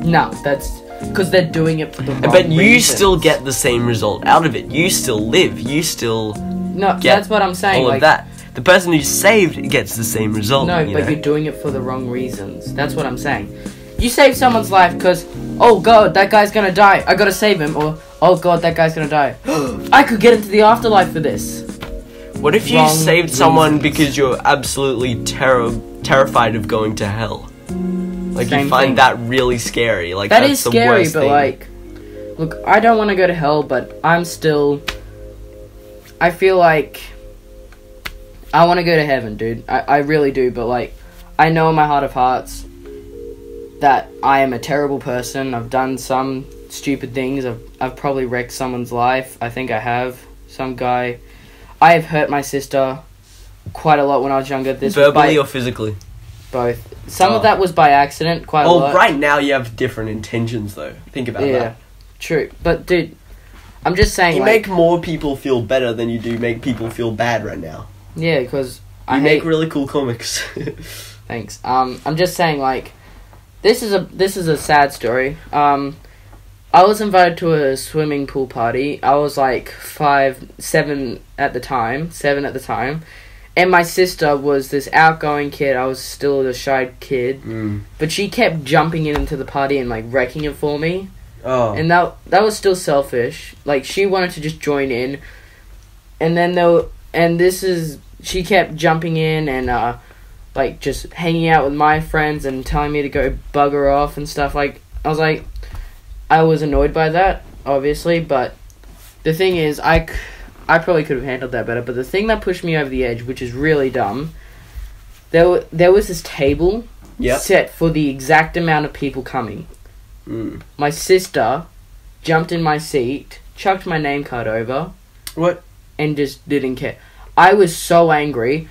No, that's because they're doing it for the wrong But you reasons. still get the same result out of it. You still live. You still get that's what I'm saying. all of that. The person who saved gets the same result. No, but you're doing it for the wrong reasons. That's what I'm saying. You save someone's life because, oh god, that guy's gonna die. I gotta save him. Or, oh god, that guy's gonna die. I could get into the afterlife for this. What if you saved someone because you're absolutely terrified of going to hell? Like, you find that really scary. Like, that that's is the scary, worst but thing. like, look, I don't want to go to hell, but I feel like I want to go to heaven, dude. I really do, but like, I know in my heart of hearts that I am a terrible person. I've done some stupid things. I've probably wrecked someone's life. I think I have. Some guy. I have hurt my sister quite a lot when I was younger. Verbally or physically? Both. Some of that was by accident, quite a lot. Oh, right now you have different intentions, though. Think about that. Yeah, true. But, dude, I'm just saying, you make more people feel better than you do make people feel bad right now. Yeah, because you make really cool comics. Thanks. I'm just saying, like, this is a sad story. I was invited to a swimming pool party. I was like 7 at the time, and my sister was this outgoing kid. I was still a shy kid, but she kept jumping into the party and like wrecking it for me. Oh, and that was still selfish. Like, she wanted to just join in, and then she kept jumping in and like just hanging out with my friends and telling me to go bugger off and stuff. Like, I was like, I was annoyed by that, obviously, but the thing is, I probably could have handled that better, but the thing that pushed me over the edge, which is really dumb, there was this table set for the exact amount of people coming. My sister jumped in my seat, chucked my name card over. What? And just didn't care. I was so angry.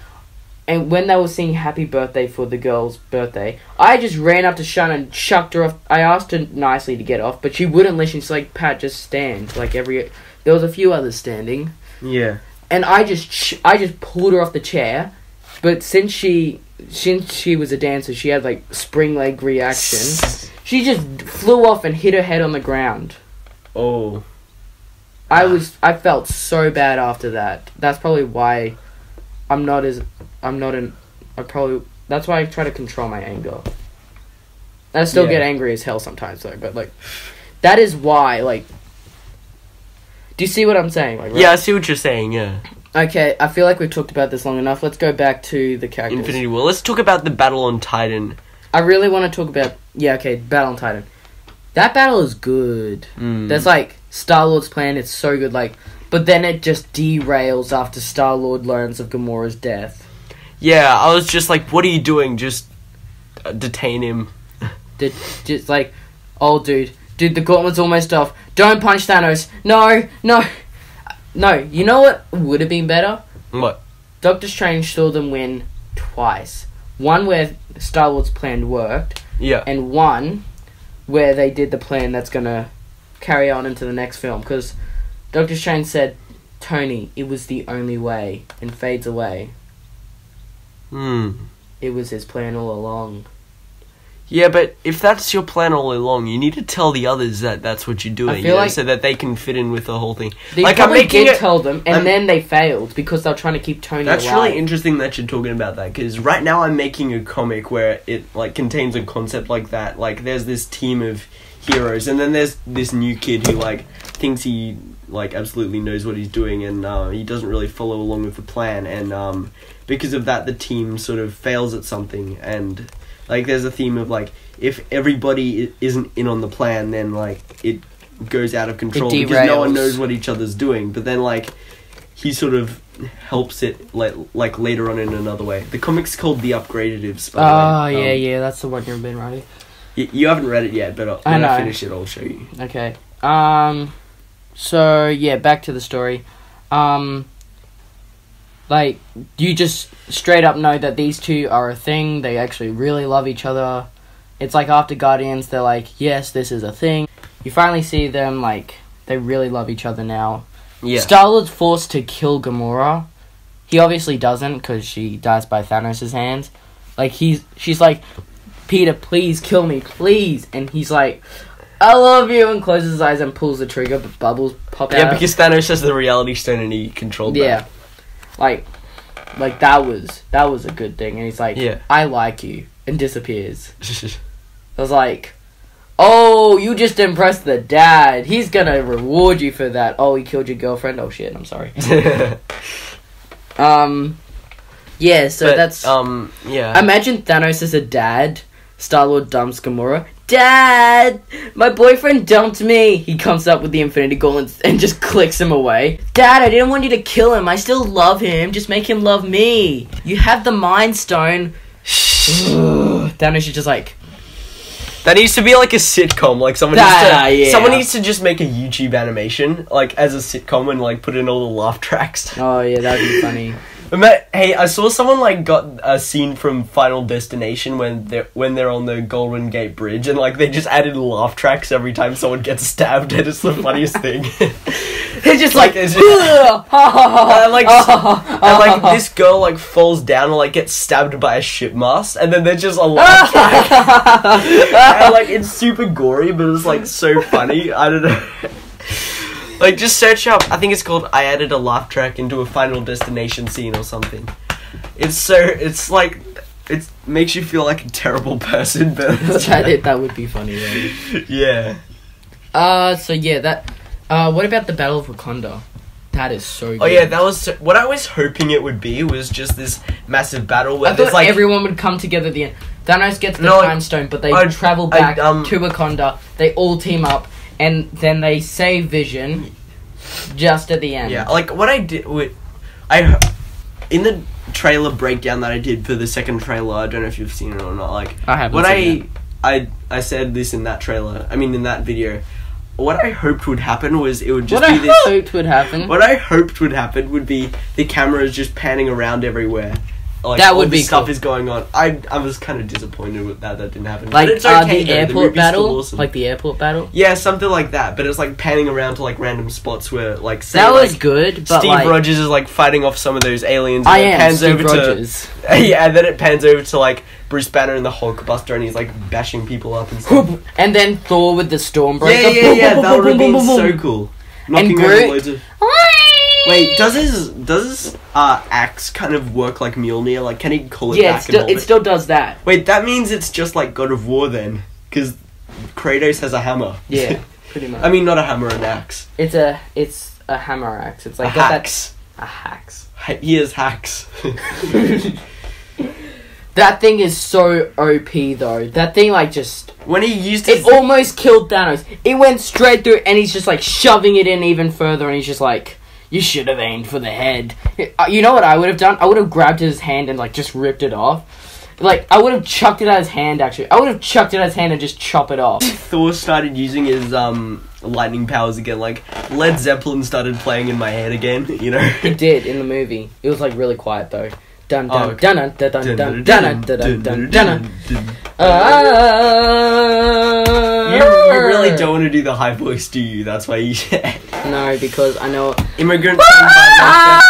And when they were singing Happy Birthday for the girl's birthday, I just ran up to Shun and chucked her off. I asked her nicely to get off, but she wouldn't listen. She's like, Pat, just stand. Like, there was a few others standing. Yeah. And I just pulled her off the chair. But since she was a dancer, she had, like, spring leg reaction. She just flew off and hit her head on the ground. Oh. I felt so bad after that. That's probably why that's why I try to control my anger. I still get angry as hell sometimes, though, but, like, that is why, like, do you see what I'm saying? Like, right? Yeah, I see what you're saying, yeah. Okay, I feel like we've talked about this long enough. Let's go back to the characters. Infinity War. Let's talk about the battle on Titan. I really want to talk about, Battle on Titan. That battle is good. That's, like, Star-Lord's plan, it's so good, like, but then it just derails after Star-Lord learns of Gamora's death. Yeah, I was just like, what are you doing? Just detain him. Just like, oh, dude, the gauntlet's almost off. Don't punch Thanos. No. You know what would have been better? What? Doctor Strange saw them win twice. One where Star-Lord's plan worked. Yeah. And one where they did the plan that's gonna carry on into the next film. Because Doctor Strange said, Tony, it was the only way, and fades away. It was his plan all along. Yeah, but if that's your plan all along, you need to tell the others that that's what you're doing, so that they can fit in with the whole thing. They probably did tell them, and then they failed because they're trying to keep Tony alive. That's really interesting that you're talking about that, because right now I'm making a comic where it like contains a concept like that. Like, there's this team of heroes, and then there's this new kid who like thinks he like absolutely knows what he's doing, and he doesn't really follow along with the plan, and because of that, the team sort of fails at something, and like there's a theme of like if everybody isn't in on the plan, then like it goes out of control because no one knows what each other's doing. But then like he sort of helps it like later on in another way. The comic's called The Upgradatives. By the way. Yeah, that's the one you've been writing. You haven't read it yet, but when I finish it, I'll show you. Okay. So yeah, back to the story. Like, you just straight up know that these two are a thing. They actually really love each other. It's like after Guardians, they're like, yes, this is a thing. You finally see them, like, they really love each other now. Yeah. Star-Lord's forced to kill Gamora. He obviously doesn't, because she dies by Thanos' hands. Like, she's like, Peter, please kill me, please. And he's like, I love you, and closes his eyes and pulls the trigger, but bubbles pop out. Yeah, because Thanos has the Reality Stone and he controlled that. Yeah. Like that was a good thing, and he's like, I like you, and disappears. I was like, oh, you just impressed the dad. He's gonna reward you for that. Oh, he killed your girlfriend. Oh shit, I'm sorry. Yeah. So that's yeah. Imagine Thanos as a dad. Star-Lord dumps Gamora. Dad! My boyfriend dumped me! He comes up with the Infinity Gauntlet and just clicks him away. Dad, I didn't want you to kill him. I still love him. Just make him love me. You have the Mind Stone. Thanos is just like... That needs to be like a sitcom. Like, someone needs to just make a YouTube animation, like, as a sitcom and, like, put in all the laugh tracks. Oh, yeah, that'd be funny. Hey, I saw someone like got a scene from Final Destination when they're on the Golden Gate Bridge, and like they just added laugh tracks every time someone gets stabbed, and it's the funniest thing. It's just like and this girl like falls down and like gets stabbed by a ship mast, and then there's just a laugh track. And like it's super gory, but it's like so funny. I don't know. Like, just search up, I think it's called I Added a Laugh Track into a Final Destination scene or something. It's like, it makes you feel like a terrible person, but... that would be funny, though. Yeah. So yeah, what about the Battle of Wakanda? That is so good. Oh yeah, that was, what I was hoping it would be was just this massive battle where I thought like... everyone would come together at the end. Thanos gets the Time Stone, but they travel back to Wakanda, they all team up, and then they save Vision just at the end. Yeah, like what I did in the trailer breakdown that I did for the second trailer, I don't know if you've seen it or not. Like I haven't seen it. I said this in that trailer. I mean in that video. What I hoped would happen was it would just What I hoped would happen would be the cameras just panning around everywhere. Like, that would be stuff cool. Is going on. I was kind of disappointed with that didn't happen. Like but it's okay, the airport battle, awesome. like the airport battle. Yeah, something like that. But it's like panning around to like random spots where like say, that was like, good. But Steve like, Rogers is like fighting off some of those aliens. I and am pans Steve over Rogers. Yeah, and then it pans over to like Bruce Banner and the Hulkbuster, and he's like bashing people up and stuff. And then Thor with the Stormbreaker. Yeah. That would have been so cool. Knocking over loads of. Wait, does his axe kind of work like Mjolnir? Like, can he call it back? Yeah, it still does that. Wait, that means it's just like God of War then, because Kratos has a hammer. Yeah, pretty much. I mean, not a hammer, an axe. It's a hammer axe. It's like a hacks. A hacks. He has hacks. That thing is so OP though. That thing like just when he used it almost killed Thanos. It went straight through, and he's just like shoving it in even further, and he's just like, you should have aimed for the head. You know what I would have done? I would have grabbed his hand and like just ripped it off. Like, I would have chucked it at his hand, actually. I would have chucked it at his hand and just chop it off. Thor started using his lightning powers again. Like, Led Zeppelin started playing in my head again, you know? It did, in the movie. It was, like, really quiet, though. Dun dun Oh, okay. dun dun dun dun dun dun dun dun. You really don't want to do the high voice, do you? That's why you said. No, because I know... Immigrant Song by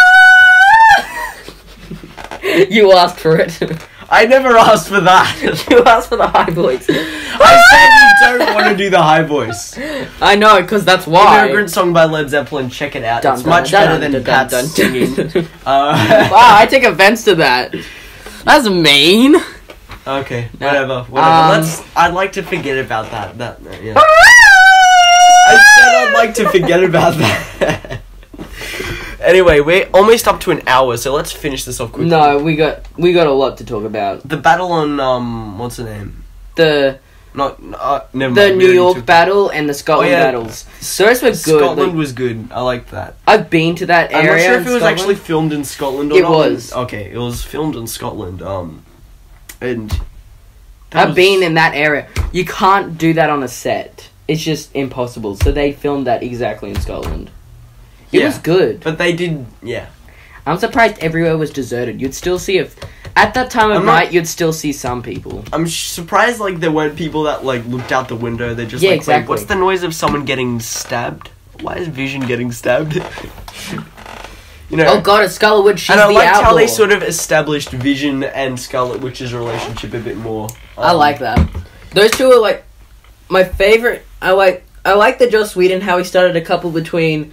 Led You asked for it. I never asked for that. You asked for the high voice. I said you don't want to do the high voice. I know, because that's why. Immigrant Song by Led Zeppelin, check it out. Dun, It's dun, much dun, better dun, than dun, Pat's dun, singing. Wow, I take offense to that. That's mean. Okay, No, whatever. I'd like to forget about that. Yeah. Ah! I said I'd like to forget about that. Anyway, we're almost up to an hour, so let's finish this off quickly. No, we got a lot to talk about. The battle on what's the name? The Never mind. The we New already York took- battle and the Scotland yeah. battles. Those were good. Scotland like, was good. I liked that. I've been to that I'm area. not sure if in it was Scotland. actually filmed in Scotland or It not. was. Okay, it was filmed in Scotland. And I've been in that area. You can't do that on a set. It's just impossible. So they filmed that exactly in Scotland. It Yeah. was good. But they did, yeah. I'm surprised everywhere was deserted. You'd still see at that time of night. You'd still see some people. I'm surprised, like, there weren't people that, like, looked out the window. They're just Yeah, like, exactly. wait, what's the noise of someone getting stabbed? Why is Vision getting stabbed? You know. Oh god, it's Scarlet Witch. She's and I the liked how they outlaw. sort of established Vision and Scarlet Witch's relationship a bit more. I like that. Those two are like my favorite. I like the Joss Whedon, how he started a couple between.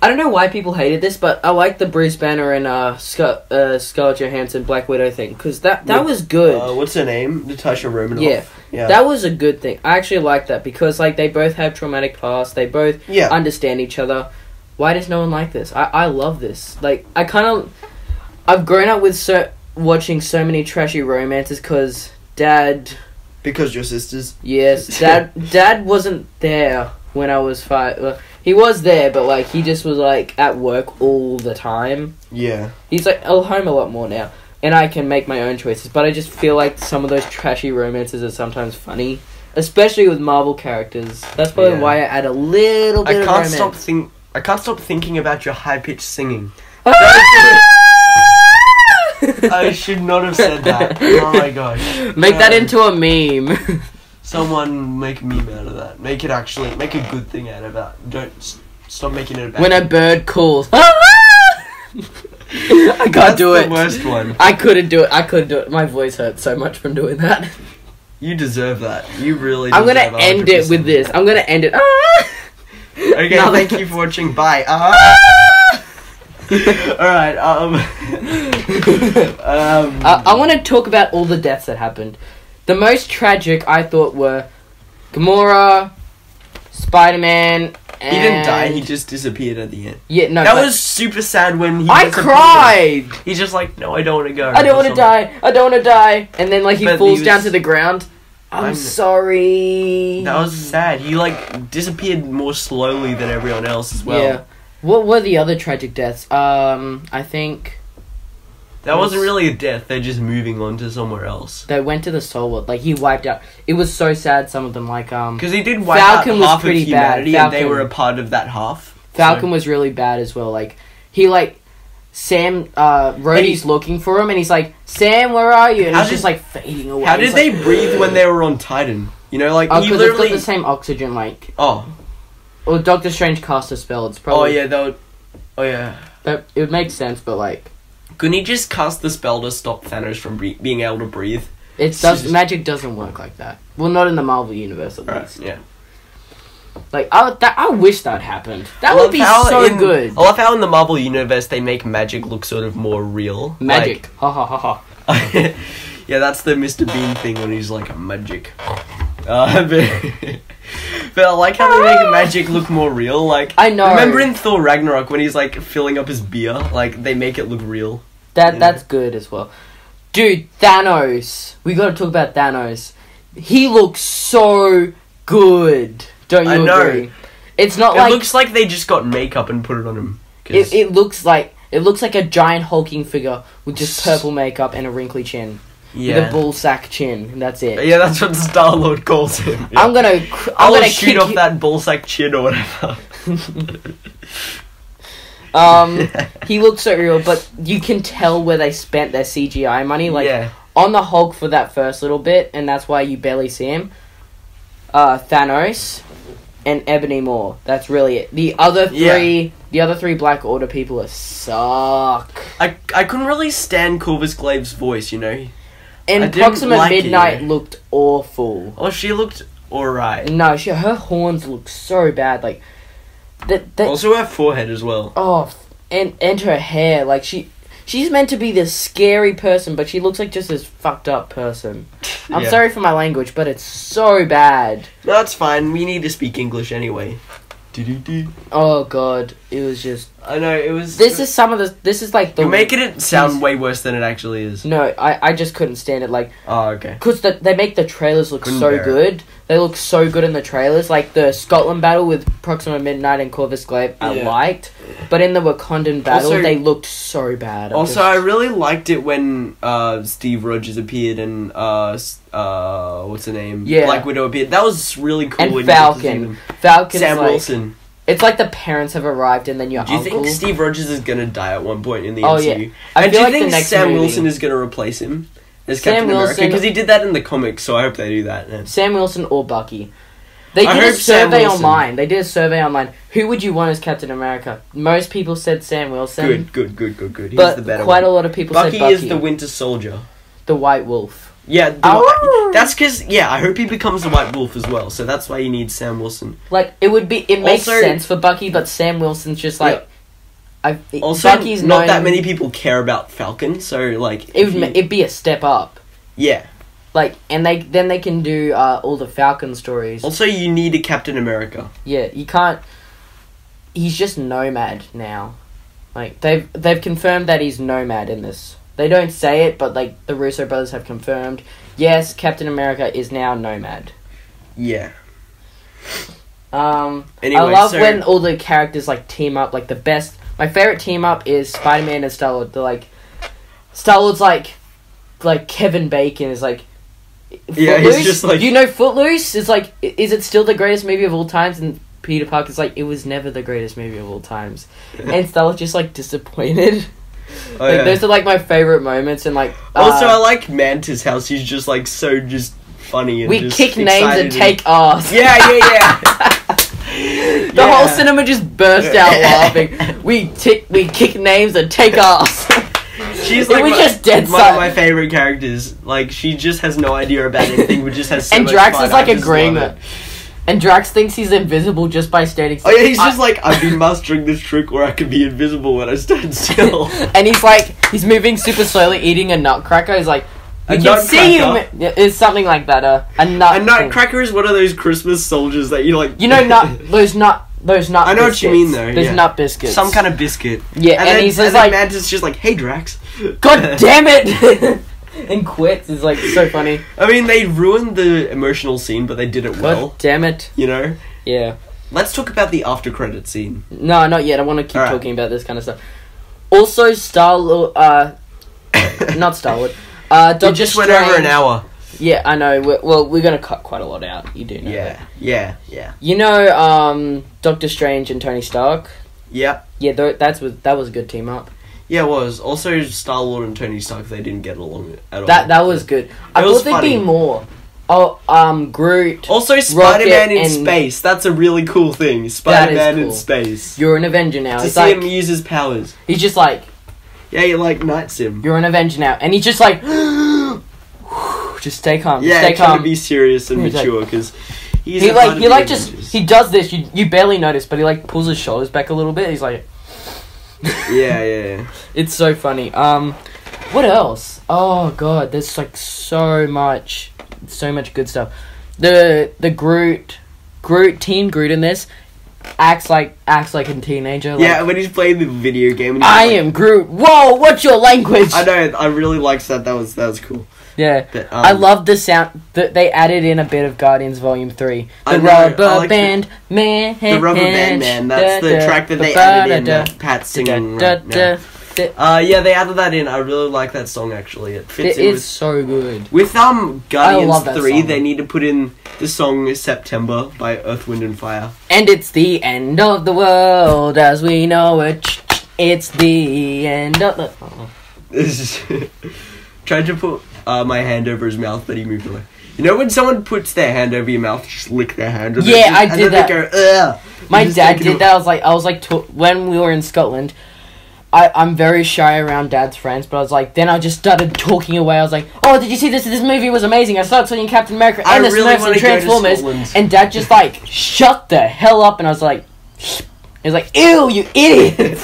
I don't know why people hated this, but I like the Bruce Banner and Scarlett Johansson Black Widow thing because that was good. What's her name? Natasha Romanoff. Yeah. Yeah. That was a good thing. I actually like that because like they both have traumatic past. They both Yeah. understand each other. Why does no one like this? I love this. Like I've grown up with watching so many trashy romances because Dad. Because your sisters. Yes, Dad wasn't there when I was 5. Well, he was there, but like he just was like at work all the time. Yeah. He's like home a lot more now, and I can make my own choices. But I just feel like some of those trashy romances are sometimes funny, especially with Marvel characters. That's probably Yeah. why I add a little bit of romance. I can't stop thinking about your high pitched singing. I should not have said that. Oh my gosh. Make that into a meme. Someone make a meme out of that. Make a good thing out of that. Don't stop making it a bad When a thing. bird calls. I can't That's do it. the worst one. I couldn't do it. My voice hurts so much from doing that. You deserve that. You really I'm deserve gonna end it with this. I'm gonna end it. Okay, No, thank you for watching. Bye. Alright, I want to talk about all the deaths that happened. The most tragic, I thought, were Gamora, Spider-Man, and... he didn't die, he just disappeared at the end. Yeah, no, That but was super sad when he I disappeared. cried! He's just like, no, I don't want to go. I don't want to die! I don't want to die! And then, like, he But falls he down was- to the ground. I'm I'm- sorry. That was sad. He, like, disappeared more slowly than everyone else as well. Yeah. What were the other tragic deaths? I think... That wasn't really a death, they're just moving on to somewhere else. They went to the Soul World. Like, he wiped out... It was so sad, some of them, like, Because he did wipe Falcon out was half of pretty bad. humanity, and they Falcon- were a part of that half. Falcon So- was really bad as well. Like, he, like... Sam, Rhodey's looking for him, and he's like, Sam, where are you? And How he's did- just, like, fading away. How did He's they like, breathe when they were on Titan? You know, like, Oh, he because literally... it's got the same oxygen, like... Oh. Well, Doctor Strange cast a spell. It's Oh, probably... yeah, that would... Oh, yeah. It would make sense, but, like... Couldn't he just cast the spell to stop Thanos from being able to breathe? Magic doesn't work like that. Well, not in the Marvel universe, at Right, least. yeah. Like, I wish that happened. That would be so good. I love how in the Marvel universe they make magic look sort of more real. Magic. Ha ha ha ha. Like, yeah, that's the Mr. Bean thing when he's like, magic. But I like how they make magic look more real. Like, I know. Remember in Thor Ragnarok when he's like filling up his beer? Like, they make it look real. That's good as well. Dude, Thanos. We gotta talk about Thanos. He looks so good. Don't you I know. agree? It's not It like... looks like they just got makeup and put it on him. 'Cause- It looks like a giant hulking figure with just purple makeup and a wrinkly chin. with a bull sack chin. And that's it. Yeah, that's what Star-Lord calls him. Yeah. I'm gonna shoot off that ball sack chin or whatever. He looks so real, but you can tell where they spent their CGI money. Like on the Hulk for that first little bit, and that's why you barely see him. Thanos and Ebony Maw. That's really it. The other three Black Order people suck. I couldn't really stand Corvus Glaive's voice, you know. And Proxima Midnight looked awful. Oh, she looked alright. No, her horns look so bad. Like that. Also, her forehead as well. Oh, and her hair. Like she's meant to be this scary person, but she looks like just this fucked up person. I'm sorry for my language, but it's so bad. No, it's fine. We need to speak English anyway. Oh god, it was just. I know it was. This is like the. You're making it sound way worse than it actually is. No, I just couldn't stand it. Like. Oh, okay. Because they make the trailers look so good. They look so good in the trailers. Like the Scotland battle with Proxima Midnight and Corvus Glaive, I liked. But in the Wakandan battle, they looked so bad. I really liked it when Steve Rogers appeared and what's her name? Yeah. Black Widow appeared. That was really cool. And Falcon. Sam Wilson. It's like the parents have arrived and then your uncle. Do you think Steve Rogers is going to die at one point in the MCU? Oh, yeah. And do you think Sam Wilson is going to replace him as Captain America? Because he did that in the comics, so I hope they do that. Yeah. Sam Wilson or Bucky. They did a survey online. Who would you want as Captain America? Most people said Sam Wilson. Good. He's but the better quite one. a lot of people Bucky said Bucky. is the Winter Soldier. The White Wolf. Yeah, that's because, I hope he becomes the White Wolf as well, so that's why you need Sam Wilson. Like, it makes sense for Bucky, but Sam Wilson's just like... Bucky's not that many people care about Falcon, so, like... It'd be a step up. Yeah. Like, and they can do all the Falcon stories. Also, you need a Captain America. Yeah, you can't... He's just Nomad now. Like, they've confirmed that he's Nomad in this. They don't say it, but, like, the Russo brothers have confirmed. Yes, Captain America is now Nomad. Yeah. Anyway, I love when all the characters, like, team up. Like, my favorite team up is Spider-Man and Star-Lord. They're, like... Star-Lord's, like Kevin Bacon is, like... Yeah, Footloose? he's just, like... You know Footloose? It's, like... Is it still the greatest movie of all times? And Peter Parker's, like... It was never the greatest movie of all times. And Star-Lord's just, like, disappointed. Oh, yeah. Those are like my favorite moments, and like also I like Mantis how she's just like so just funny and we just kick names and take ass. Yeah. The whole cinema just burst out laughing. We kick names and take ass. She's like one of my favorite characters. Like she just has no idea about anything, but just has so and much Drax fun. is like agreeing that. And Drax thinks he's invisible just by standing still. Oh yeah, he's just like, I've been mastering this trick where I can be invisible when I stand still. And he's moving super slowly, eating a nutcracker. He's like, you can see him. It's something like that. A nutcracker is one of those Christmas soldiers that you like. You know, those nut. I know what you mean though. There's nut biscuits. Some kind of biscuit. Yeah, and then, he's just like, like, Mantis just like, hey Drax. God damn it! And quits is like so funny. I mean, they ruined the emotional scene, but they did it well. God damn it! You know. Yeah. Let's talk about the after credit scene. No, not yet. I want to keep talking about this kind of stuff. Also, Star-Lord, not Star-Lord. Doctor We just went over an hour. Yeah, I know. We're gonna cut quite a lot out. You do know that. Yeah. You know, Doctor Strange and Tony Stark. Yeah. Yeah, that was a good team up. Yeah, it was. Also, Star-Lord and Tony Stark, they didn't get along at all. That was good. I thought there'd be more. Oh, Groot. Also, Spider-Man in space. That's a really cool thing. Spider-Man in space. You're an Avenger now. To see him use his powers. He's just like... Yeah, he like knights him. You're an Avenger now. And he's just like... just stay calm. Yeah, stay trying to be serious and mature, because... He does this. You barely notice, but he like pulls his shoulders back a little bit. He's like... yeah. It's so funny. What else? Oh god, there's like so much good stuff. The Groot Teen Groot in this acts like a teenager. Yeah, when he's playing the video game. And I am Groot. Whoa, what's your language? I know. I really liked that. That was cool. Yeah, but, I love the sound that they added in a bit of Guardians Volume 3. The Rubber Band Man. The Rubber Band Man. That's the track that they added in. Pat singing right now. Yeah, they added that in. I really like that song actually. It fits in with so good. with I Guardians love that 3. song. They need to put in the song September by Earth, Wind and Fire. And it's the end of the world as we know it. It's the end of the. Oh. Tried to put my hand over his mouth, but he moved away. You know when someone puts their hand over your mouth, just lick their hand. And Yeah, I did that. They go, ugh. My dad did that. I was like, when we were in Scotland, I'm very shy around Dad's friends, but I was like, then I just started talking away. I was like, oh, did you see this? This movie was amazing. I started seeing Captain America and the Smurfs and Transformers. And Dad just like, shut the hell up. And I was like, he was like, ew, you idiot.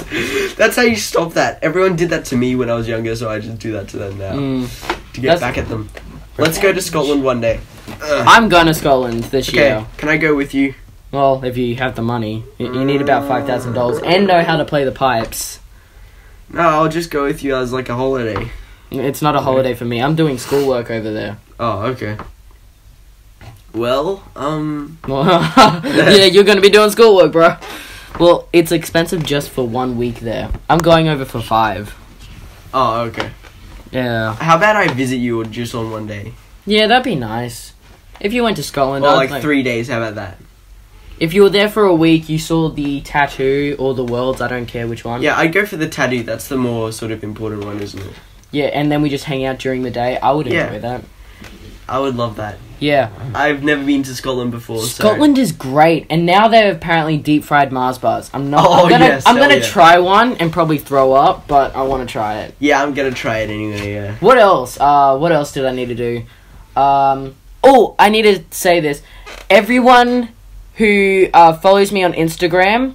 That's how you stop that. Everyone did that to me when I was younger, so I just do that to them now. To get back at them. Let's go to Scotland one day. I'm going to Scotland this year. Can I go with you? Well, if you have the money. You need about $5,000 and know how to play the pipes. No, I'll just go with you as like a holiday. It's not a holiday for me. I'm doing schoolwork over there. Oh, okay. Well, yeah, you're going to be doing schoolwork, bro. Well, it's expensive just for 1 week there. I'm going over for 5. Oh, okay. Yeah. How about I visit you just on one day? Yeah, that'd be nice. If you went to Scotland... Or like 3 days, how about that? If you were there for a week, you saw the tattoo or the worlds, I don't care which one. Yeah, I'd go for the tattoo. That's the more sort of important one, isn't it? Yeah, and then we just hang out during the day. I would enjoy that. I would love that. Yeah. I've never been to Scotland before, Scotland is great, and now they're apparently deep-fried Mars bars. I'm yes, gonna try one and probably throw up, but I want to try it. Yeah, I'm gonna try it anyway, yeah. What else? What else did I need to do? I need to say this. Everyone who follows me on Instagram,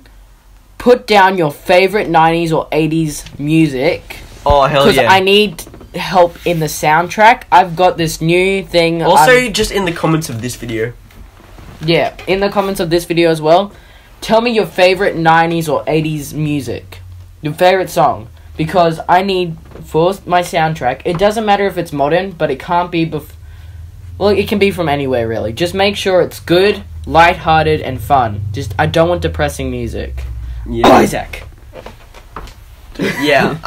put down your favorite 90s or 80s music. Oh, hell yeah. Because I need help in the soundtrack. I've got this new thing. Also, just in the comments of this video. Yeah, in the comments of this video as well. Tell me your favorite 90s or 80s music. Your favorite song. Because I need, for my soundtrack, it doesn't matter if it's modern, but it can't be... well, it can be from anywhere, really. Just make sure it's good, lighthearted, and fun. I don't want depressing music. Yeah. Isaac! Yeah,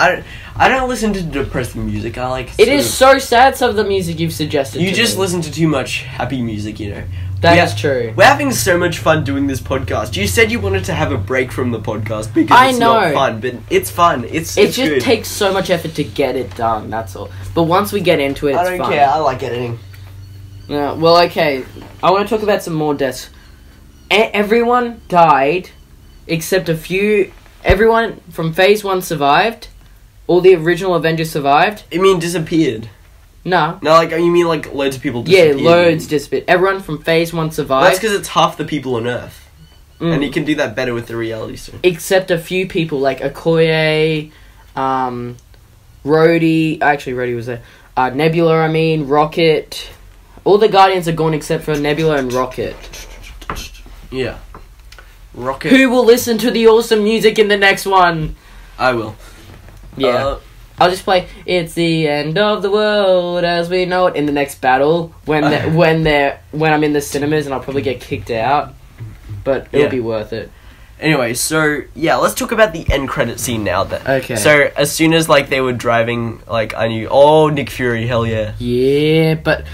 I don't listen to depressing music. I like... It is so sad, some of the music you've suggested You to just me. listen to too much happy music, you know. That is true. We're having so much fun doing this podcast. You said you wanted to have a break from the podcast because it's not fun, but it's fun. It just good. Takes so much effort to get it done, that's all. But once we get into it, it's fun. I don't care. I like editing. Yeah, well, okay. I want to talk about some more deaths. Everyone died, except a few... Everyone from Phase 1 survived. All the original Avengers survived. You mean disappeared? No. No, like, you mean like loads of people disappeared? Yeah, loads disappeared. Everyone from Phase 1 survived. That's because it's half the people on Earth. And you can do that better with the reality stone. Except a few people, like Okoye, Rhodey... Actually, Rhodey was there. Nebula, Rocket... All the Guardians are gone except for Nebula and Rocket. Yeah. Rocket. Who will listen to the awesome music in the next one? I will. Yeah. I'll just play "It's the End of the World as We Know It" in the next battle when I'm in the cinemas, and I'll probably get kicked out, but it'll be worth it. Anyway, so yeah, let's talk about the end credit scene now. Okay. So as soon as like they were driving, like I knew, oh, Nick Fury, hell yeah. Yeah, but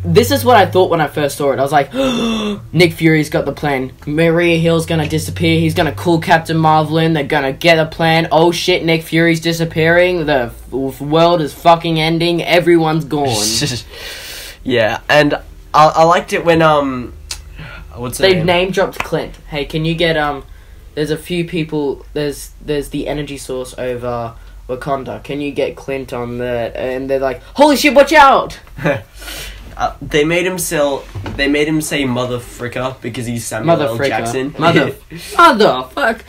this is what I thought when I first saw it. I was like, Nick Fury's got the plan. Maria Hill's gonna disappear. He's gonna call Captain Marvel in. They're gonna get a plan. Oh shit, Nick Fury's disappearing. The world is fucking ending. Everyone's gone. Yeah, and I liked it when what's They've name dropped Clint. Hey, can you get there's a few people. There's the energy source over Wakanda. Can you get Clint on that? And they're like, holy shit, watch out! They made him say mother fricker because he's Samuel L. Jackson. Motherfuck.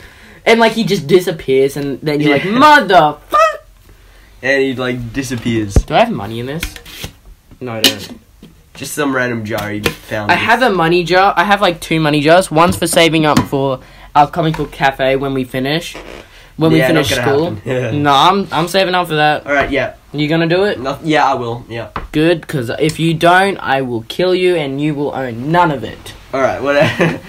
And like he just disappears, and then you're like, motherfuck. And he like disappears. Do I have money in this? No, I don't. Just some random jar he found. I have a money jar. I have like 2 money jars. One's for saving up for our comic book cafe when we finish. When we finish school. No, I'm saving up for that. Alright, yeah. You gonna do it? Yeah, I will. Yeah. Good, because if you don't, I will kill you and you will own none of it. Alright, whatever.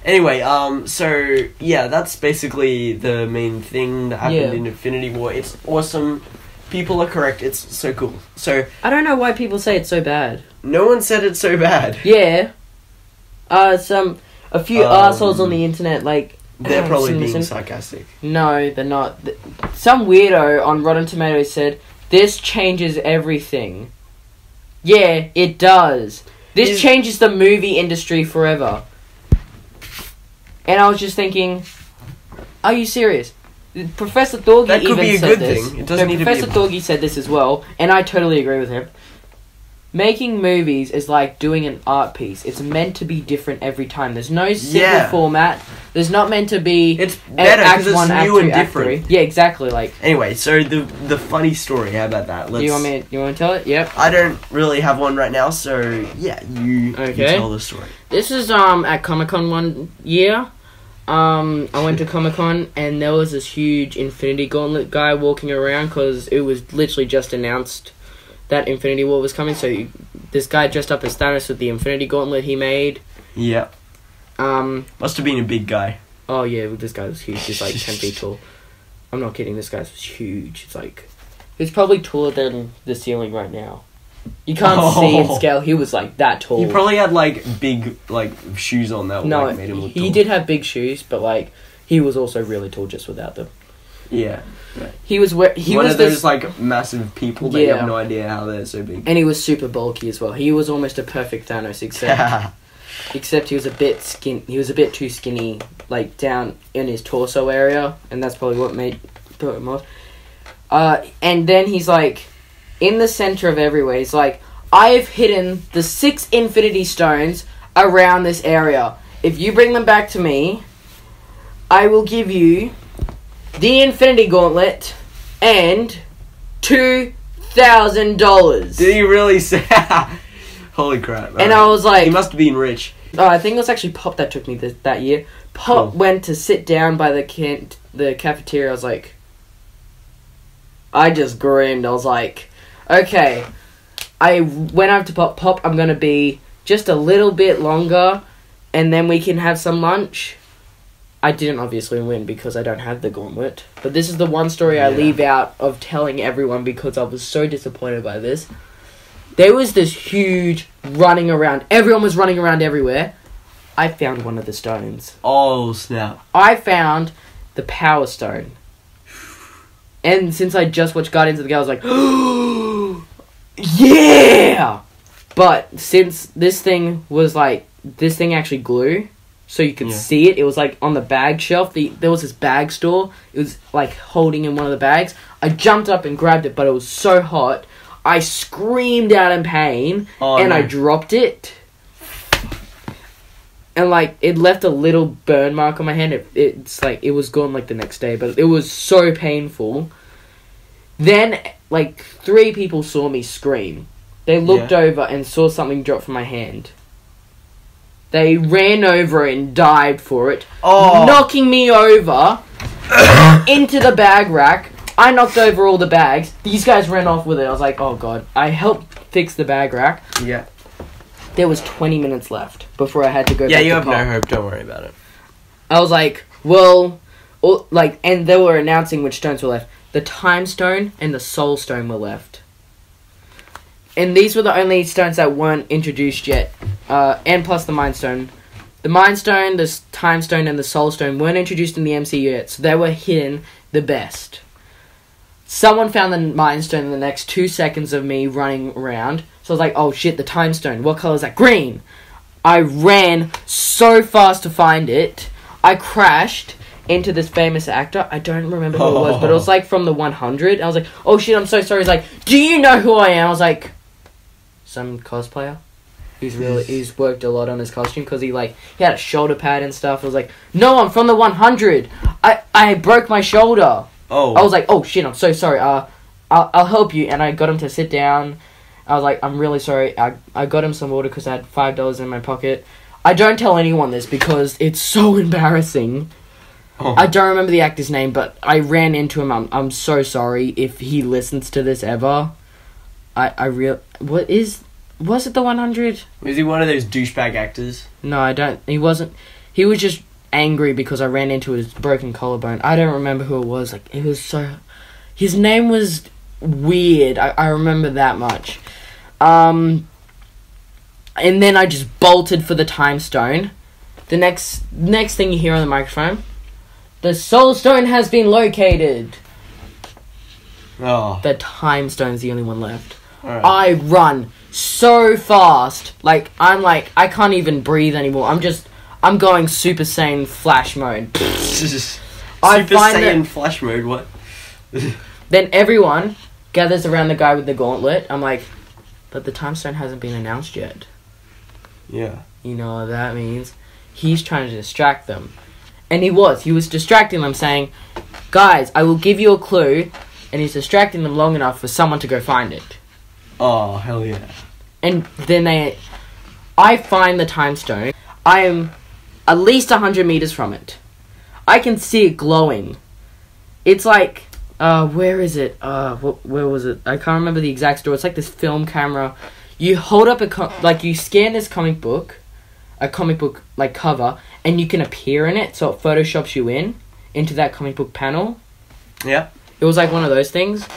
Anyway, so yeah, that's basically the main thing that happened in Infinity War. It's awesome. People are correct. It's so cool. So I don't know why people say it's so bad. no one said it's so bad. Yeah. A few assholes on the internet, like... They're probably being sarcastic. No, they're not. Some weirdo on Rotten Tomatoes said, this changes everything. Yeah, it does. This changes the movie industry forever. And I was just thinking, are you serious? Professor Thorgy that could even be a said good this. thing. It doesn't need Professor to be Thorgy said this as well, and I totally agree with him. Making movies is like doing an art piece. It's meant to be different every time. There's no single format. There's not meant to be... It's better because it's new and different. Yeah, exactly. Like anyway, so the funny story. How about that? You want to tell it? Yep. I don't really have one right now, so yeah, you tell the story. This is at Comic-Con one year. I went to Comic-Con and there was this huge Infinity Gauntlet guy walking around because it was literally just announced that Infinity War was coming. So this guy dressed up as Thanos with the Infinity Gauntlet he made. Yeah. Must have been a big guy. Oh yeah, this guy was huge. He's like 10 feet tall. I'm not kidding. This guy was huge. He's probably taller than the ceiling right now. You can't see in scale. He was like that tall. He probably had like big shoes on that. No, made him look he tall. did have big shoes, but like he was also really tall just without them. Yeah. Right. He was one of those like massive people that you have no idea how they're so big. And he was super bulky as well. He was almost a perfect Thanos, except he was a bit He was a bit too skinny, like down in his torso area, and that's probably what put him off. And then he's like, in the center of everywhere. He's like, I have hidden the 6 Infinity Stones around this area. If you bring them back to me, I will give you the Infinity Gauntlet and $2,000. Did he really say? Holy crap! And I was like, he must have been rich. Oh, I think it was actually Pop that took me that year. Pop went to sit down by the cafeteria. I was like, I just grinned. I was like, okay. I went up to Pop. Pop, I'm gonna be just a little bit longer, and then we can have some lunch. I didn't obviously win because I don't have the gauntlet. But this is the one story I leave out of telling everyone because I was so disappointed by this. There was this huge running around. Everyone was running around everywhere. I found one of the stones. Oh, snap. I found the Power Stone. And since I just watched Guardians of the Galaxy, I was like, yeah! But since this thing actually glue, so you could see it. It was like on the bag shelf. There was this bag store. It was like holding in one of the bags. I jumped up and grabbed it, but it was so hot. I screamed out in pain, I dropped it. And like it left a little burn mark on my hand. It's like it was gone like the next day, but it was so painful. Then like 3 people saw me scream. They looked over and saw something drop from my hand. They ran over and dived for it, knocking me over into the bag rack. I knocked over all the bags. These guys ran off with it. I was like, oh god. I helped fix the bag rack. Yeah. There was 20 minutes left before I had to go back to you have Pop. no hope. Don't worry about it. I was like, well... and they were announcing which stones were left. The Time Stone and the Soul Stone were left. And these were the only stones that weren't introduced yet. And plus the Mind Stone. The Mind Stone, the Time Stone, and the Soul Stone weren't introduced in the MCU yet. So they were hidden the best. Someone found the Mind Stone in the next 2 seconds of me running around. So I was like, oh shit, the Time Stone. What color is that? Green! I ran so fast to find it. I crashed into this famous actor. I don't remember who it was, but it was like from the 100. I was like, oh shit, I'm so sorry. He's like, do you know who I am? I was like, some cosplayer who's worked a lot on his costume because he had a shoulder pad and stuff. I was like, no, I'm from the 100. I broke my shoulder. Oh. I was like, oh shit, I'm so sorry. I'll help you. And I got him to sit down. I was like, I'm really sorry. I got him some water because I had $5 in my pocket. I don't tell anyone this because it's so embarrassing. Oh. I don't remember the actor's name, but I ran into him. I'm so sorry if he listens to this ever. Was it the 100? Was he one of those douchebag actors? No, I don't. He wasn't. he was just angry because I ran into his broken collarbone. I don't remember who it was. Like, it was so... His name was weird. I remember that much. And then I just bolted for the time stone. The next thing you hear on the microphone, the soul stone has been located. Oh. The time stone's the only one left. Right. I run so fast. I can't even breathe anymore. I'm going Super Saiyan Flash mode. Super Saiyan Flash mode, what? Then everyone gathers around the guy with the gauntlet. I'm like, but the time stone hasn't been announced yet. Yeah. You know what that means? He's trying to distract them. And he was distracting them, saying, guys, I will give you a clue. And he's distracting them long enough for someone to go find it. Oh, hell yeah. And then I find the time stone. I am at least 100 meters from it. I can see it glowing. It's like, where is it? Where was it? I can't remember the exact store. It's like this film camera. You hold up you scan this comic book, a comic book like cover, and you can appear in it, so it photoshops you into that comic book panel. Yeah. It was like one of those things.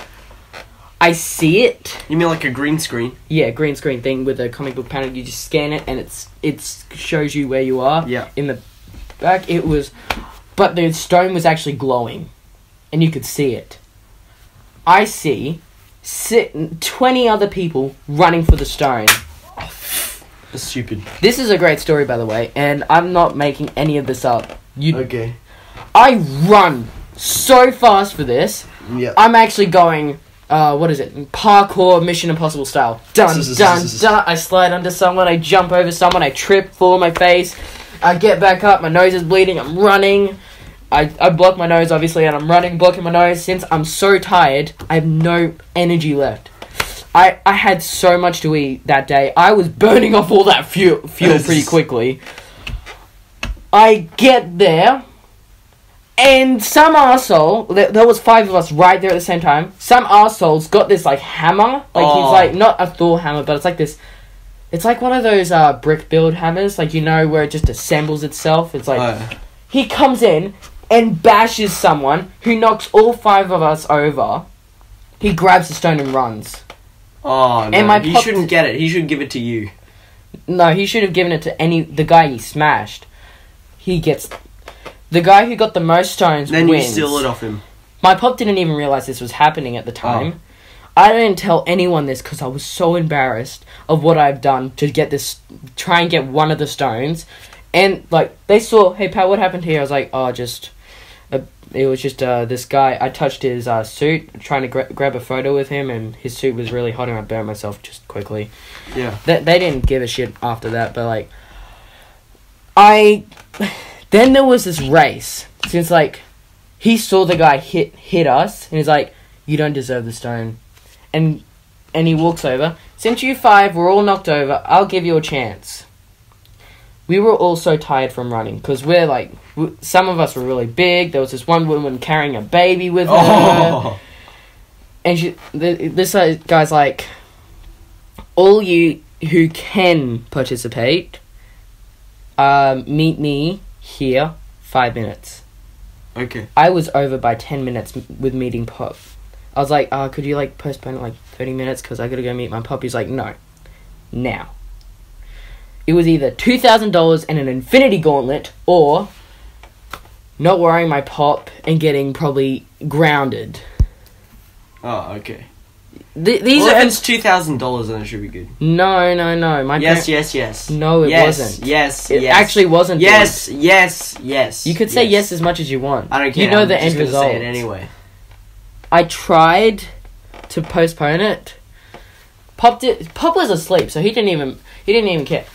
I see it. You mean like a green screen? Yeah, green screen thing with a comic book panel. You just scan it and it shows you where you are. Yeah. In the back, but the stone was actually glowing, and you could see it. I see 20 other people running for the stone. That's stupid. This is a great story, by the way, and I'm not making any of this up. Okay. I run so fast for this. Yeah. I'm actually going, parkour Mission Impossible style. Dun, dun, dun. I slide under someone, I jump over someone, I trip, fall on my face. I get back up, my nose is bleeding, I'm running. I block my nose, obviously, and I'm running, blocking my nose. Since I'm so tired, I have no energy left. I had so much to eat that day. I was burning off all that fuel pretty quickly. I get there, and some arsehole, there was 5 of us right there at the same time, some arsehole's got this, hammer. He's, not a Thor hammer, but it's like this... It's like one of those brick build hammers, where it just assembles itself. It's like... He comes in and bashes someone who knocks all 5 of us over. He grabs the stone and runs. Oh, no. And he shouldn't get it. He should give it to you. No, he should have given it to the guy he smashed. He gets... The guy who got the most stones then wins. You steal it off him. My pop didn't even realise this was happening at the time. I didn't tell anyone this because I was so embarrassed of what I've done to try and get one of the stones. And, they saw, hey, Pat, what happened here? I was like, it was just this guy. I touched his suit, trying to grab a photo with him, and his suit was really hot, and I burned myself just quickly. Yeah. They didn't give a shit after that, but, Then there was this race, since, he saw the guy hit us, and he's like, you don't deserve the stone. And he walks over. Since you 5 were all knocked over, I'll give you a chance. We were all so tired from running, because some of us were really big. There was this one woman carrying a baby with her. And this guy's like, all you who can participate, meet me here, 5 minutes. Okay. I was over by 10 minutes with meeting Pop. I was like, could you postpone it 30 minutes because I gotta go meet my Pop? He's like, no. Now. It was either $2,000 and an infinity gauntlet, or not wearing my Pop and getting probably grounded. Oh, okay. These if it's $2,000, then it should be good. No. Yes. No, it wasn't. Yes. It actually wasn't. Yes. You could say yes as much as you want. I don't care. You know the I'm just end result. Say it anyway. I tried to postpone it. Pop was asleep, so he didn't even care.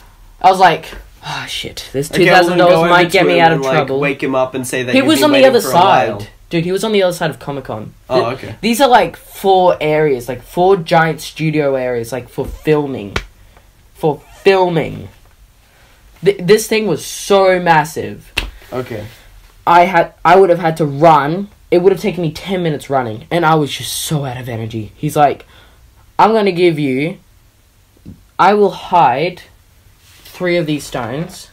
I was like, oh shit, this $2,000 might get me out of trouble. Wake him up and say that he was on the other side. Dude, he was on the other side of Comic-Con. Oh, okay. These are 4 areas, 4 giant studio areas, for filming. This thing was so massive. Okay. I would have had to run. It would have taken me 10 minutes running, and I was just so out of energy. He's like, I will hide 3 of these stones.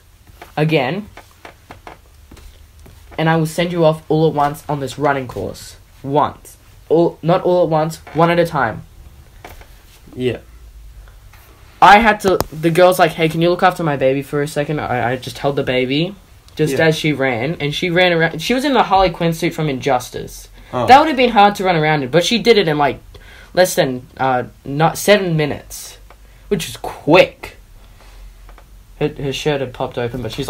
Again. and I will send you off all at once on this running course. Once. Not all at once, one at a time. Yeah. I had to... The girl's like, hey, can you look after my baby for a second? I just held the baby just as she ran. And she ran around... She was in the Harley Quinn suit from Injustice. Oh. That would have been hard to run around in. But she did it in, like, less than... not 7 minutes. Which is quick. Her shirt had popped open, but she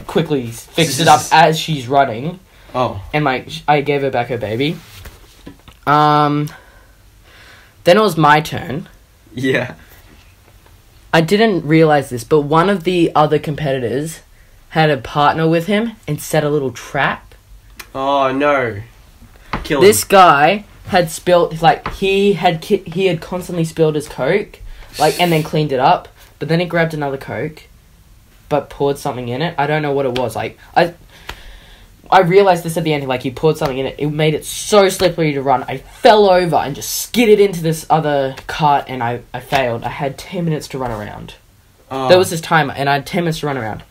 quickly fixed it up as she's running. Oh. And, like, I gave her back her baby. Then it was my turn. Yeah. I didn't realize this, but one of the other competitors had a partner with him and set a little trap. Oh, no. Kill him. This guy had spilled, like, he had constantly spilled his Coke, like, and then cleaned it up, but then he grabbed another Coke, but poured something in it. I don't know what it was. Like, I realized this at the end, like, he poured something in it. It made it so slippery to run. I fell over and just skidded into this other cart, and I failed. I had 10 minutes to run around. Oh. There was this timer, and I had 10 minutes to run around.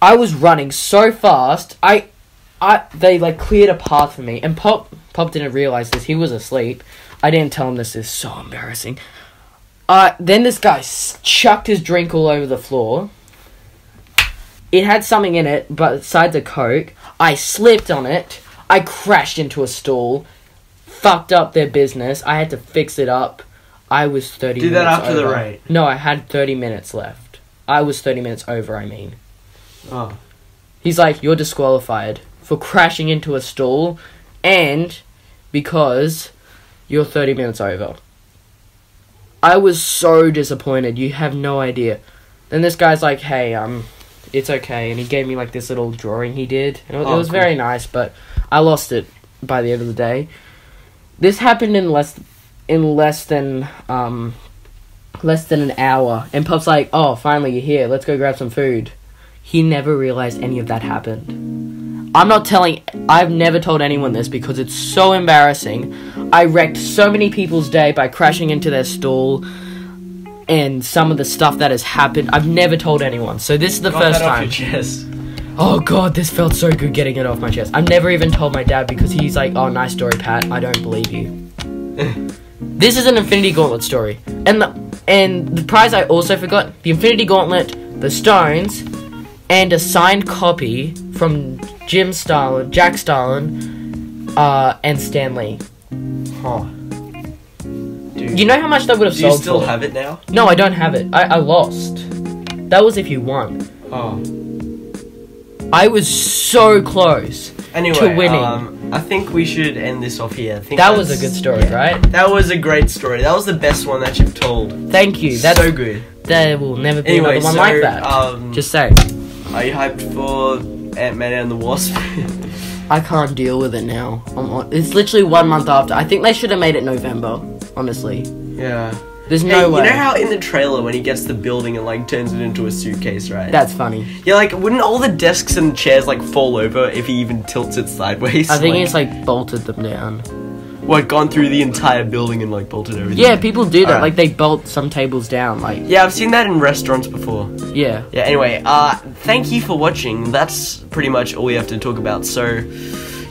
I was running so fast, they, like, cleared a path for me, and Pop didn't realize this. He was asleep. I didn't tell him this. This is so embarrassing. Then this guy chucked his drink all over the floor. It had something in it, but besides a Coke. I slipped on it. I crashed into a stall. Fucked up their business. I had to fix it up. I was 30 minutes over. Do that after the raid? No, I had 30 minutes left. I was 30 minutes over, I mean. Oh. He's like, you're disqualified for crashing into a stall and because you're 30 minutes over. I was so disappointed. You have no idea. Then this guy's like, hey, it's okay, and he gave me like this little drawing he did, and it was cool. very nice, but I lost it by the end of the day. This happened in less than an hour, and Pop's like, oh, finally you're here, let's go grab some food. He never realized any of that happened. I've never told anyone this because it's so embarrassing. I wrecked so many people's day by crashing into their stall. And some of the stuff that has happened, I've never told anyone. So this is the first time. Off your chest. Oh god, this felt so good getting it off my chest. I've never even told my dad because he's like, oh, nice story, Pat. I don't believe you. This is an Infinity Gauntlet story. And the prize I also forgot, the Infinity Gauntlet, the stones, and a signed copy from Jack Starlin, and Stan Lee. Huh. Dude. You know how much that would have sold for? Do you still have it now? No, I don't have it. I lost. That was if you won. Oh. I was so close to winning. I think we should end this off here. That was a good story, right? That was a great story. That was the best one that you've told. Thank you. That's so good. There will never be another one like that. Just say. Are you hyped for Ant-Man and the Wasp? I can't deal with it now. It's literally 1 month after. I think they should have made it November, honestly. Yeah. There's no way. You know how in the trailer when he gets the building and like turns it into a suitcase, right? That's funny. Yeah, like wouldn't all the desks and chairs like fall over if he even tilts it sideways? I think he's like bolted them down. What, gone through the entire building and like bolted everything? Yeah, people do that. Like they bolt some tables down. Like yeah, I've seen that in restaurants before. Yeah. Yeah. Anyway, thank you for watching. That's pretty much all we have to talk about. So,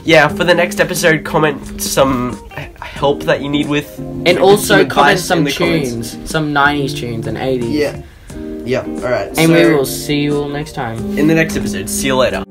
yeah, for the next episode, comment some help that you need with, and also comment some tunes, some 90s tunes and 80s. Yeah. Yep. All right. And we will see you all next time in the next episode. See you later.